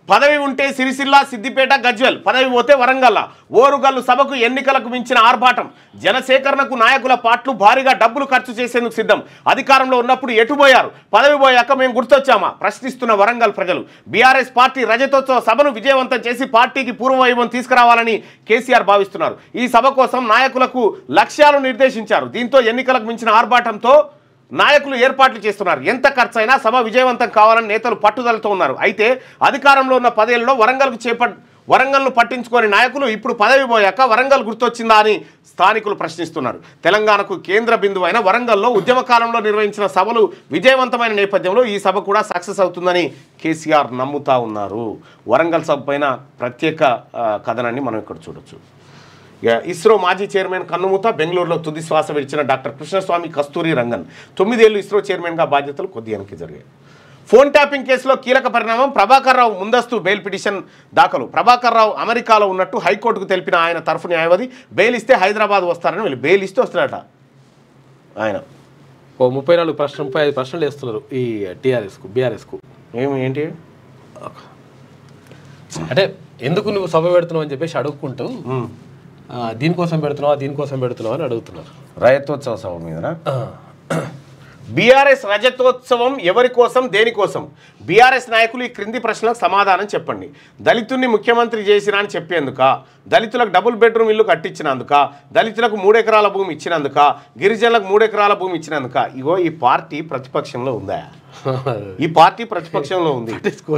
పదవి ఉంటే సిరిసిల్ల, సిద్దిపేట, గజ్వెల్, పదవి పోతే వరంగల్. ఓరుగల్లు సభకు ఎన్నికలకు మించిన ఆర్భాటం. జనసేకరణకు నాయకుల పాటలు భారీగా డబ్బులు ఖర్చు చేసేందుకు సిద్ధం. అధికారంలో ఉన్నప్పుడు ఎటుపోయారు, పదవి పోయాక మేము గుర్తొచ్చామా ప్రశ్నిస్తున్న వరంగల్ ప్రజలు. బీఆర్ఎస్ పార్టీ రజతోత్సవ సభను విజయవంతం చేసి పార్టీకి పూర్వవైభవం తీసుకురావాలని కేసీఆర్ భావిస్తున్నారు. ఈ సభ కోసం నాయకులకు లక్ష్యాలు నిర్దేశించారు. దీంతో ఎన్నికలకు మించిన ఆర్భాటంతో నాయకులు ఏర్పాట్లు చేస్తున్నారు. ఎంత ఖర్చైనా సభ విజయవంతం కావాలని నేతలు పట్టుదలతో ఉన్నారు. అయితే అధికారంలో ఉన్న 10 ఏళ్లలో వరంగల్ను పట్టించుకోని నాయకులు ఇప్పుడు పదవి పోయాక వరంగల్ గుర్తొచ్చిందా అని స్థానికులు ప్రశ్నిస్తున్నారు. తెలంగాణకు కేంద్ర బిందువు అయిన వరంగల్లో ఉద్యమ కాలంలో నిర్వహించిన సభలు విజయవంతమైన నేపథ్యంలో ఈ సభ కూడా సక్సెస్ అవుతుందని కేసీఆర్ నమ్ముతా ఉన్నారు. వరంగల్ సభ పైన ప్రత్యేక కథనాన్ని మనం ఇక్కడ చూడొచ్చు. ఇస్రో మాజీ చైర్మన్ కన్నుమూత, బెంగళూరులో తుది శ్వాస విడిచిన డాక్టర్ కృష్ణస్వామి కస్తూరి రంగన్ 9 ఏళ్లు ఇస్రో చైర్మన్గా బాధ్యతలు కొద్ది వెనక్కి జరిగాయి. ఫోన్ ట్యాపింగ్ కేసులో కీలక పరిణామం. ప్రభాకర్ రావు ముందస్తు బెయిల్ పిటిషన్ దాఖలు. ప్రభాకర్ రావు అమెరికాలో ఉన్నట్టు హైకోర్టుకు తెలిపిన ఆయన తరఫు న్యాయవాది బెయిల్ ఇస్తే హైదరాబాద్ వస్తారని వెళ్ళి బెయిల్ ఇస్తే వస్తాడట ఆయన. 34 ప్రశ్నలు 35 ప్రశ్నలు వేస్తున్నారు ఈ బీఆర్ఎస్కు. ఏంటి అంటే ఎందుకు నువ్వు సభ పెడుతున్నావు అని చెప్పేసి అడుక్కుంటూ దీనికోసం పెడుతున్నావా అని అడుగుతున్నారు. రజతోత్సవ సభ మీద బీఆర్ఎస్ రజతోత్సవం ఎవరి కోసం, దేనికోసం? బీఆర్ఎస్ నాయకులు ఈ క్రింది ప్రశ్నలకు సమాధానం చెప్పండి. దళితుల్ని ముఖ్యమంత్రి చేసినా అని చెప్పేందుక, దళితులకు డబుల్ బెడ్రూమ్ ఇల్లు కట్టించినందుక, దళితులకు 3 ఎకరాల భూమి ఇచ్చినందుక, గిరిజనులకు 3 ఎకరాల భూమి ఇచ్చినందుక. ఇగో ఈ పార్టీ ప్రతిపక్షంలో ఉందా? ఈ పార్టీ ప్రతిపక్షంలో ఉంది.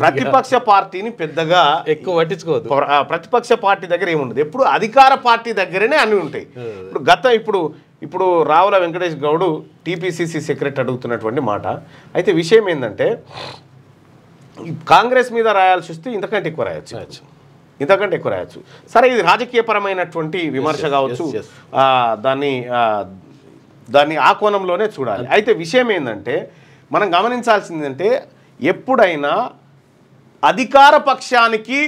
ప్రతిపక్ష పార్టీని పెద్దగా ఎక్కువ పట్టించుకోవద్దు. ప్రతిపక్ష పార్టీ దగ్గర ఏముండదు, ఎప్పుడు అధికార పార్టీ దగ్గరనే అన్నీ ఉంటాయి. ఇప్పుడు రావుల వెంకటేష్ గౌడ్ TPCC సెక్రటరీ అడుగుతున్నటువంటి మాట. అయితే విషయం ఏంటంటే కాంగ్రెస్ మీద రాయాల్సి వస్తే ఇంతకంటే ఎక్కువ రాయొచ్చు. సరే, ఇది రాజకీయపరమైనటువంటి విమర్శ కావచ్చు, దాన్ని ఆ కోణంలోనే చూడాలి. అయితే విషయం ఏంటంటే మనం గమనించాల్సిందంటే ఎప్పుడైనా అధికార పక్షానికి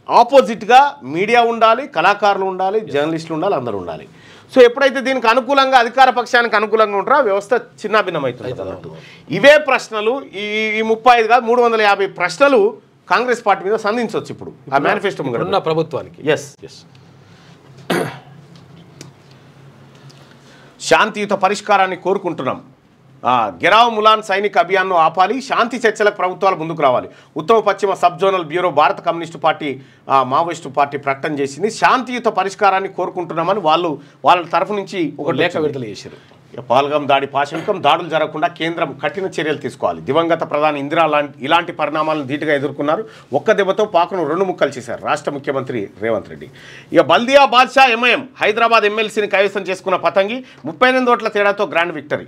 ఆపోజిట్గా మీడియా ఉండాలి, కళాకారులు ఉండాలి, జర్నలిస్టులు ఉండాలి, అందరూ ఉండాలి. సో ఎప్పుడైతే దీనికి అనుకూలంగా అధికార పక్షానికి అనుకూలంగా ఉంటారో వ్యవస్థ చిన్నాభిన్నమవుతుంది. ఇవే ప్రశ్నలు ఈ 35 కాదు 350 ప్రశ్నలు కాంగ్రెస్ పార్టీ మీద సంధించవచ్చు ఇప్పుడు ఆ మేనిఫెస్టో ఉన్న ప్రభుత్వానికి. ఎస్ శాంతియుత పరిష్కారాన్ని కోరుకుంటున్నాం. గెరావ్ ములాన్ సైనిక అభియాన్ను ఆపాలి, శాంతి చర్చలకు ప్రభుత్వాలు ముందుకు రావాలి. ఉత్తర పశ్చిమ సబ్ జోనల్ బ్యూరో భారత కమ్యూనిస్టు పార్టీ మావోయిస్టు పార్టీ ప్రకటన చేసింది. శాంతియుత పరిష్కారాన్ని కోరుకుంటున్నామని వాళ్ళ తరఫు నుంచి ఒక లేఖ విడుదల చేశారు. పాల్గం దాడి పాశవికం, దాడులు జరగకుండా కేంద్రం కఠిన చర్యలు తీసుకోవాలి. దివంగత ప్రధాని ఇందిరా ఇలాంటి పరిణామాలను ధీటుగా ఎదుర్కొన్నారు. ఒక్క దెబ్బతో పాకును 2 ముక్కలు చేశారు రాష్ట్ర ముఖ్యమంత్రి రేవంత్ రెడ్డి. ఇక బల్దియా బాద్షా ఎంఐఎం హైదరాబాద్ ఎమ్మెల్సీని కైవసం చేసుకున్న పతంగి 38 ఓట్ల తేడాతో గ్రాండ్ విక్టరీ.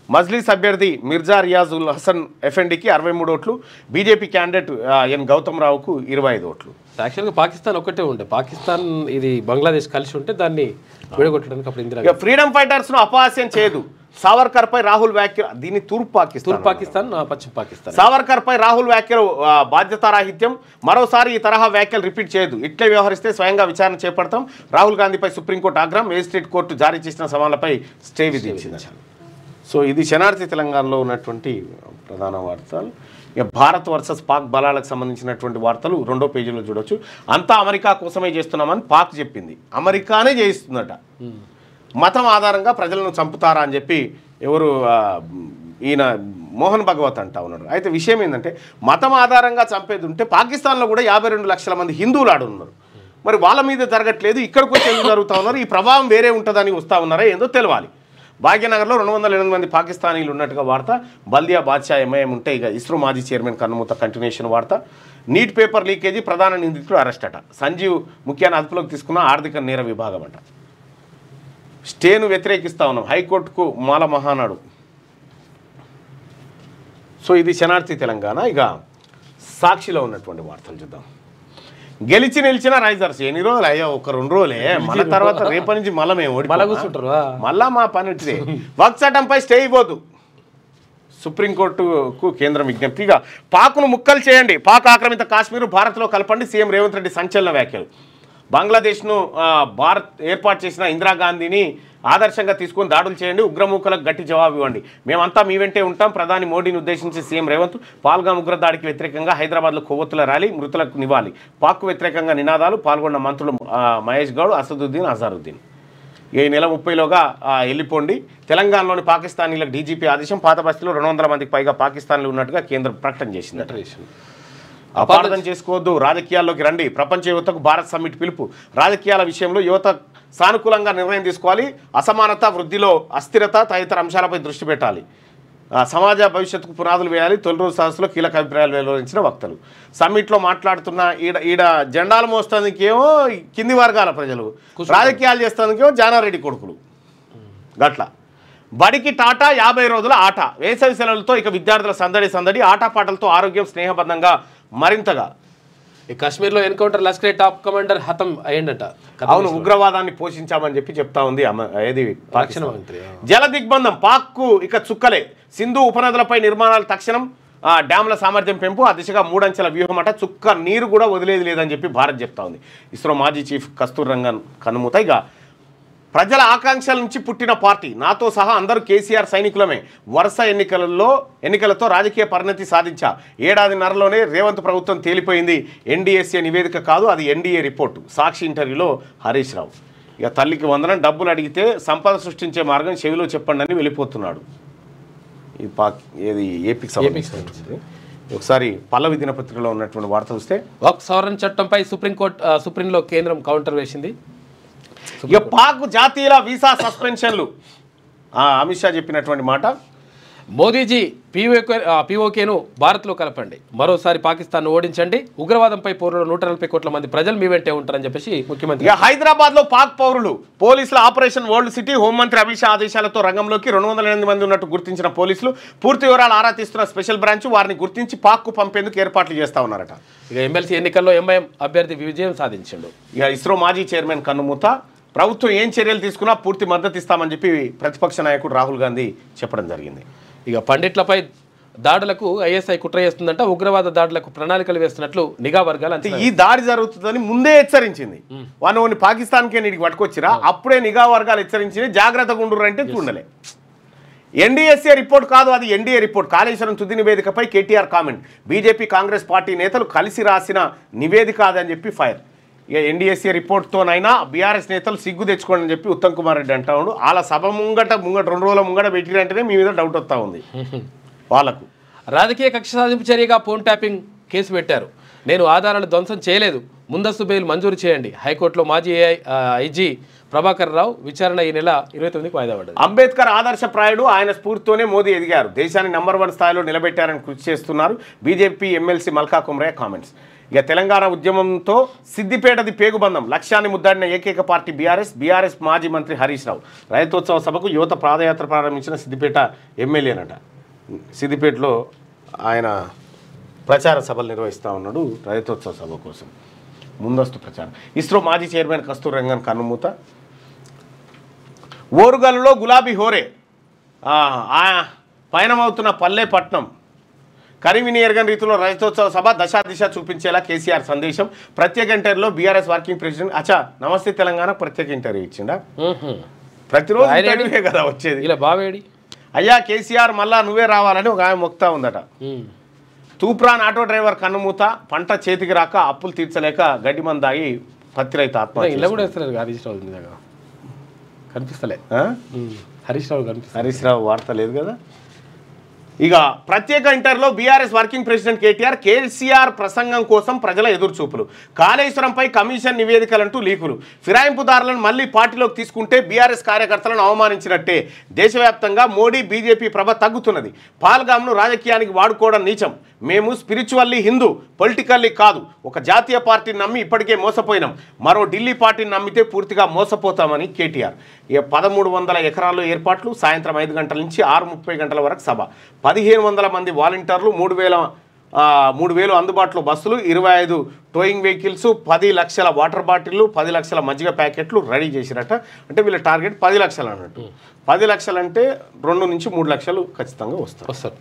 మజ్లీస్ అభ్యర్థి మిర్జా రియాజ్ ఉల్ హసన్ ఎఫ్ఎండికి 63 ఓట్లు, బీజేపీ క్యాండిడేట్ ఎన్ గౌతమ్ రావుకు 25 ఓట్లు. యాక్చువల్గా పాకిస్తాన్ ఒక్కటే ఉండే, పాకిస్తాన్ ఇది బంగ్లాదేశ్ కలిసి ఉంటే దాన్ని విడగొట్టడానికి అప్పుడు ఇందిరా ఫ్రీడమ్ ఫైటర్స్ను అపహాస్యం చేయదు, సావర్కర్పై రాహుల్ వ్యాఖ్యలు. దీన్ని తూర్పు పాకిస్తాన్ పశ్చిమ పాకిస్తాన్. సావర్కర్పై రాహుల్ వ్యాఖ్యలు బాధ్యతారాహిత్యం, మరోసారి ఈ తరహా వ్యాఖ్యలు రిపీట్ చేయదు, ఇట్లే వ్యవహరిస్తే స్వయంగా విచారణ చేపడతాం. రాహుల్ గాంధీపై సుప్రీంకోర్టు ఆగ్రహం, మేజిస్ట్రేట్ కోర్టు జారీ చేసిన సమన్లపై స్టే విధించింది. సో ఇది శనార్థి తెలంగాణలో ఉన్నటువంటి ప్రధాన వార్తలు. ఇక భారత్ వర్సెస్ పాక్ బలాలకు సంబంధించినటువంటి వార్తలు 2వ పేజీలో చూడొచ్చు. అంతా అమెరికా కోసమే చేస్తున్నామని పాక్ చెప్పింది, అమెరికానే చేయిస్తుందట. మతం ఆధారంగా ప్రజలను చంపుతారా అని చెప్పి ఎవరు ఈయన మోహన్ భగవత్ అంటా ఉన్నాడు. అయితే విషయం ఏంటంటే మతం ఆధారంగా చంపేది ఉంటే పాకిస్తాన్లో కూడా 52 లక్షల మంది హిందువులు ఆడున్నారు. మరి వాళ్ళ మీద జరగట్లేదు, ఇక్కడికి వచ్చి ఎందుకు జరుగుతూ ఉన్నారు? ఈ ప్రభావం వేరే ఉంటుందని వస్తూ ఉన్నారా ఏందో తెలియాలి. భాగ్యనగర్లో 208 మంది పాకిస్తానీలు ఉన్నట్టుగా వార్త. బల్దియా బాద్షా ఎంఐఎం ఉంటే ఇక ఇస్రో మాజీ చైర్మన్ కన్నుమూత కంటిన్యూషన్ వార్త. నీట్ పేపర్ లీకేజీ ప్రధాన నిందితుడు అరెస్ట్ అట. సంజీవ్ ముఖ్యాన్ని అదుపులోకి తీసుకున్న ఆర్థిక నేర విభాగం అంట. స్టేను వ్యతిరేకిస్తా ఉన్నాం, హైకోర్టుకు మాల మహానాడు. సో ఇది శనార్థి తెలంగాణ. ఇక సాక్షిలో ఉన్నటువంటి వార్తలు చూద్దాం. గెలిచి నిలిచిన రైజర్స్ ఎన్ని రోజులు అయ్యా, 1-2 రోజులే, మన తర్వాత రేపటి నుంచి మళ్ళీ మేము ఓడిపోతుంటారు. మళ్ళా మా పని వచ్చింది. వక్ఫ్ చట్టంపై స్టే ఇవ్వద్దు, సుప్రీంకోర్టుకు కేంద్రం విజ్ఞప్తి. ఇక పాక్ను ముక్కలు చేయండి, పాక్ ఆక్రమిత కాశ్మీర్ భారత్లో కలపండి, సీఎం రేవంత్ రెడ్డి సంచలన వ్యాఖ్యలు. బంగ్లాదేశ్ను భారత్ ఏర్పాటు చేసిన ఇందిరాగాంధీని ఆదర్శంగా తీసుకొని దాడులు చేయండి, ఉగ్రమూకలకు గట్టి జవాబు ఇవ్వండి, మేమంతా మీ వెంటే ఉంటాం. ప్రధాని మోడీని ఉద్దేశించి సీఎం రేవంత్. పాల్గాం ఉగ్రదాడికి వ్యతిరేకంగా హైదరాబాద్లో కొవ్వొత్తుల ర్యాలీ, మృతులకు నివాళి, పాక్కు వ్యతిరేకంగా నినాదాలు. పాల్గొన్న మంత్రులు మహేష్ గౌడ్, అసదుద్దీన్, అజారుద్దీన్. ఈ నెల 30లోగా వెళ్ళిపోండి. తెలంగాణలోని పాకిస్తానీలకు డీజీపీ ఆదేశం. పాత బస్తీలో 200 మందికి పైగా పాకిస్తాన్లు ఉన్నట్టుగా కేంద్రం ప్రకటన చేసింది. అపార్థం చేసుకోవద్దు, రాజకీయాల్లోకి రండి, ప్రపంచ యువతకు భారత్ సమ్మిట్ పిలుపు. రాజకీయాల విషయంలో యువత సానుకూలంగా నిర్ణయం తీసుకోవాలి, అసమానత, వృద్ధిలో అస్థిరత తదితర అంశాలపై దృష్టి పెట్టాలి, సమాజ భవిష్యత్తుకు పునాదులు వేయాలి. తొలి రోజు సదస్సులో కీలక అభిప్రాయాలు వెలువరించిన వక్తలు. సమ్మిట్లో మాట్లాడుతున్న ఈడ జెండాలు మోస్తానికేమో కింది వర్గాల ప్రజలు, రాజకీయాలు చేస్తానికేమో జానారెడ్డి కొడుకులు. గట్ల బడికి టాటా 50 రోజుల ఆట. వేసవి సెలవులతో ఇక విద్యార్థుల సందడి, ఆటపాటలతో ఆరోగ్యం స్నేహబద్ధంగా మరింతగా. ఈ కాశ్మీర్లో ఎన్కౌంటర్ లష్కర్ టాప్ కమాండర్ హతం అయ్యిందట. అవును, ఉగ్రవాదాన్ని పోషించామని చెప్పి చెప్తా ఉంది ఏది రక్షణ మంత్రి. జల దిగ్బంధం పాక్కు ఇక చుక్కలే. సింధు ఉపనదులపై నిర్మాణాలు తక్షణం, డ్యాముల సామర్థ్యం పెంపు, ఆ దిశగా 3 అంచెల వ్యూహం అట. చుక్క నీరు కూడా వదిలేది లేదని చెప్పి భారత్ చెప్తా ఉంది. ఇస్రో మాజీ చీఫ్ కస్తూరి రంగన్ కన్నుమూత. ఇక ప్రజల ఆకాంక్షల నుంచి పుట్టిన పార్టీ, నాతో సహా అందరూ కేసీఆర్ సైనికులమే, వరుస ఎన్నికలతో రాజకీయ పరిణతి సాధించా, ఏడాదిన్నరలోనే రేవంత్ ప్రభుత్వం తేలిపోయింది, ఎన్డీఎస్ఏ నివేదిక కాదు అది ఎన్డీఏ రిపోర్టు. సాక్షి ఇంటర్వ్యూలో హరీష్ రావు. ఇక తల్లికి వందనం, డబ్బులు అడిగితే సంపద సృష్టించే మార్గం చెవిలో చెప్పండి అని వెళ్ళిపోతున్నాడు. ఏది ఏపీకి సంబంధించింది. ఒకసారి పల్లవి దినపత్రికలో ఉన్నటువంటి వార్త చూస్తే, వక్ఫ్ సవరణ చట్టంపై సుప్రీంలో కేంద్రం కౌంటర్ వేసింది. ఇక పాక్ జాతీయుల వీసా సస్పెన్షన్లు, అమిత్ షా చెప్పినటువంటి మాట. మోదీజీ పీఓకేను భారత్లో కలపండి, మరోసారి పాకిస్తాన్ ఓడించండి, ఉగ్రవాదంపై పోరులో 140 కోట్ల మంది ప్రజలు మీ వెంటే ఉంటారని చెప్పేసి ముఖ్యమంత్రి. హైదరాబాద్లో పాక్ పౌరులు, పోలీసుల ఆపరేషన్ వరల్డ్ సిటీ. హోంమంత్రి అమిత్ షా ఆదేశాలతో రంగంలోకి 208 మంది ఉన్నట్టు గుర్తించిన పోలీసులు పూర్తి వివరాలు ఆరా తీస్తున్న స్పెషల్ బ్రాంచ్. వారిని గుర్తించి పాక్కు పంపేందుకు ఏర్పాట్లు చేస్తా ఉన్నారట. ఇక ఎమ్మెల్సీ ఎన్నికల్లో ఎంఐఎం అభ్యర్థి విజయం సాధించిండు. ఇక ఇస్రో మాజీ చైర్మన్ కన్నుమూత. ప్రభుత్వం ఏం చర్యలు తీసుకున్నా పూర్తి మద్దతు ఇస్తామని చెప్పి ప్రతిపక్ష నాయకుడు రాహుల్ గాంధీ చెప్పడం జరిగింది. ఇక పండిట్లపై దాడులకు ఐఎస్ఐ కుట్ర చేస్తుందంట, ఉగ్రవాద దాడులకు ప్రణాళికలు వేస్తున్నట్లు నిఘా వర్గాలు అంతే. ఈ దాడి జరుగుతుందని ముందే హెచ్చరించింది. వాడిని పాకిస్తాన్కే నీటికి పట్టుకొచ్చిరా, అప్పుడే నిఘా వర్గాలు హెచ్చరించింది, జాగ్రత్తగా ఉండురంటే చూడలే. ఎన్డీఎస్ఏ రిపోర్ట్ కాదు అది ఎన్డీఏ రిపోర్ట్. కాళేశ్వరం తుది నివేదికపై KTR comment. BJP Congress party నేతలు కలిసి రాసిన నివేదిక అదని చెప్పి ఫైర్. ఇక ఎన్డీఎస్ఏ రిపోర్ట్తోనైనా బీఆర్ఎస్ నేతలు సిగ్గు తెచ్చుకోండి అని చెప్పి ఉత్తమ్ కుమార్ రెడ్డి అంటా ఉండు. వాళ్ళ సభ ముంగట 2 రోజుల ముంగట పెట్టిరంటేనే మీ మీద డౌట్ వస్తూ ఉంది వాళ్ళకు. రాజకీయ కక్ష సాధింపు చర్యగా ఫోన్ ట్యాపింగ్ కేసు పెట్టారు. నేను ఆధారాలు ధ్వంసం చేయలేదు, ముందస్తు బెయిల్ మంజూరు చేయండి. హైకోర్టులో మాజీ ఐజీ ప్రభాకర్ రావు విచారణ ఈ నెల 29కి వాయిదా పడ్డది. అంబేద్కర్ ఆదర్శప్రాయుడు, ఆయన స్ఫూర్తితోనే మోదీ ఎదిగారు, దేశాన్ని నంబర్ 1 స్థాయిలో నిలబెట్టారని కృషి చేస్తున్నారు బీజేపీ ఎమ్మెల్సీ మల్కా కుమ్రయ్య కామెంట్స్. ఇక తెలంగాణ ఉద్యమంతో సిద్దిపేటది పేగుబంధం, లక్ష్యాన్ని ముద్దాడిన ఏకైక పార్టీ బీఆర్ఎస్ మాజీ మంత్రి హరీష్ రావు రైతోత్సవ సభకు యువత పాదయాత్ర ప్రారంభించిన సిద్దిపేట ఎమ్మెల్యేనట. సిద్దిపేటలో ఆయన ప్రచార సభలు నిర్వహిస్తూ ఉన్నాడు రైతోత్సవ సభ కోసం, ముందస్తు ప్రచారం. ఇస్రో మాజీ చైర్మన్ కస్తూరి రంగన్ కన్నుమూత. ఓరుగల్లులో గులాబీ హోరే, పయనమవుతున్న పల్లె పట్నం, కరీంని ఎరగని రీతిలో రైతోత్సవ సభ, దశ చూపించేలా కేసీఆర్ సందేశం. ప్రత్యేక ఇంటర్వ్యూలో బీఆర్ఎస్ వర్కింగ్ ప్రెసిడెంట్ నమస్తే తెలంగాణ ప్రత్యేక ఇంటర్వ్యూ ఇచ్చిండా. ప్రతిరోజు ఇంటర్వ్యూయే కదా వచ్చేది. ఇలా బావేడి అయ్యా కేసీఆర్ మళ్ళా నువ్వే రావాలని ఒక ఆమె మొక్తా ఉందట. తూప్రాన్ ఆటో డ్రైవర్ కన్నుమూత, పంట చేతికి రాక అప్పులు తీర్చలేక గడ్డి మందాగి పత్తి రైతు ఆత్మహత్య. ఇలా కూడా వేస్తలేదు హరీష్ రావు నిజంగా కనిపిస్తలే. హరీష్ రావు వార్త లేదు కదా. ఇక ప్రత్యేక ఇంటర్లో బీఆర్ఎస్ వర్కింగ్ ప్రెసిడెంట్ కేసీఆర్ ప్రసంగం కోసం ప్రజల ఎదురుచూపులు. కాళేశ్వరంపై కమిషన్ నివేదికలంటూ లీకులు. ఫిరాయింపుదారులను మళ్లీ పార్టీలోకి తీసుకుంటే బీఆర్ఎస్ కార్యకర్తలను అవమానించినట్టే. దేశవ్యాప్తంగా మోడీ బీజేపీ ప్రభ తగ్గుతున్నది. పాల్గామ్ను రాజకీయానికి వాడుకోవడం నీచం. మేము స్పిరిచువల్లీ హిందూ, పొలిటికల్లీ కాదు. ఒక జాతీయ పార్టీని నమ్మి ఇప్పటికే మోసపోయినాం, మరో ఢిల్లీ పార్టీని నమ్మితే పూర్తిగా మోసపోతామని కేటీఆర్. ఇక 1300 ఎకరాల్లో ఏర్పాట్లు, సాయంత్రం 5 గంటల నుంచి 6:30 గంటల వరకు సభ. 1500 మంది వాలంటీర్లు, 3000 అందుబాటులో బస్సులు, 25 టోయింగ్ వెహికల్స్, 10 లక్షల వాటర్ బాటిళ్లు, 10 లక్షల మజ్జిగ ప్యాకెట్లు రెడీ చేసిరట. అంటే వీళ్ళ టార్గెట్ 10 లక్షలు అన్నట్టు. 10 లక్షలు అంటే 2 నుంచి 3 లక్షలు ఖచ్చితంగా వస్తారు.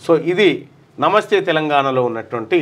సో ఇది నమస్తే తెలంగాణలో ఉన్నటువంటి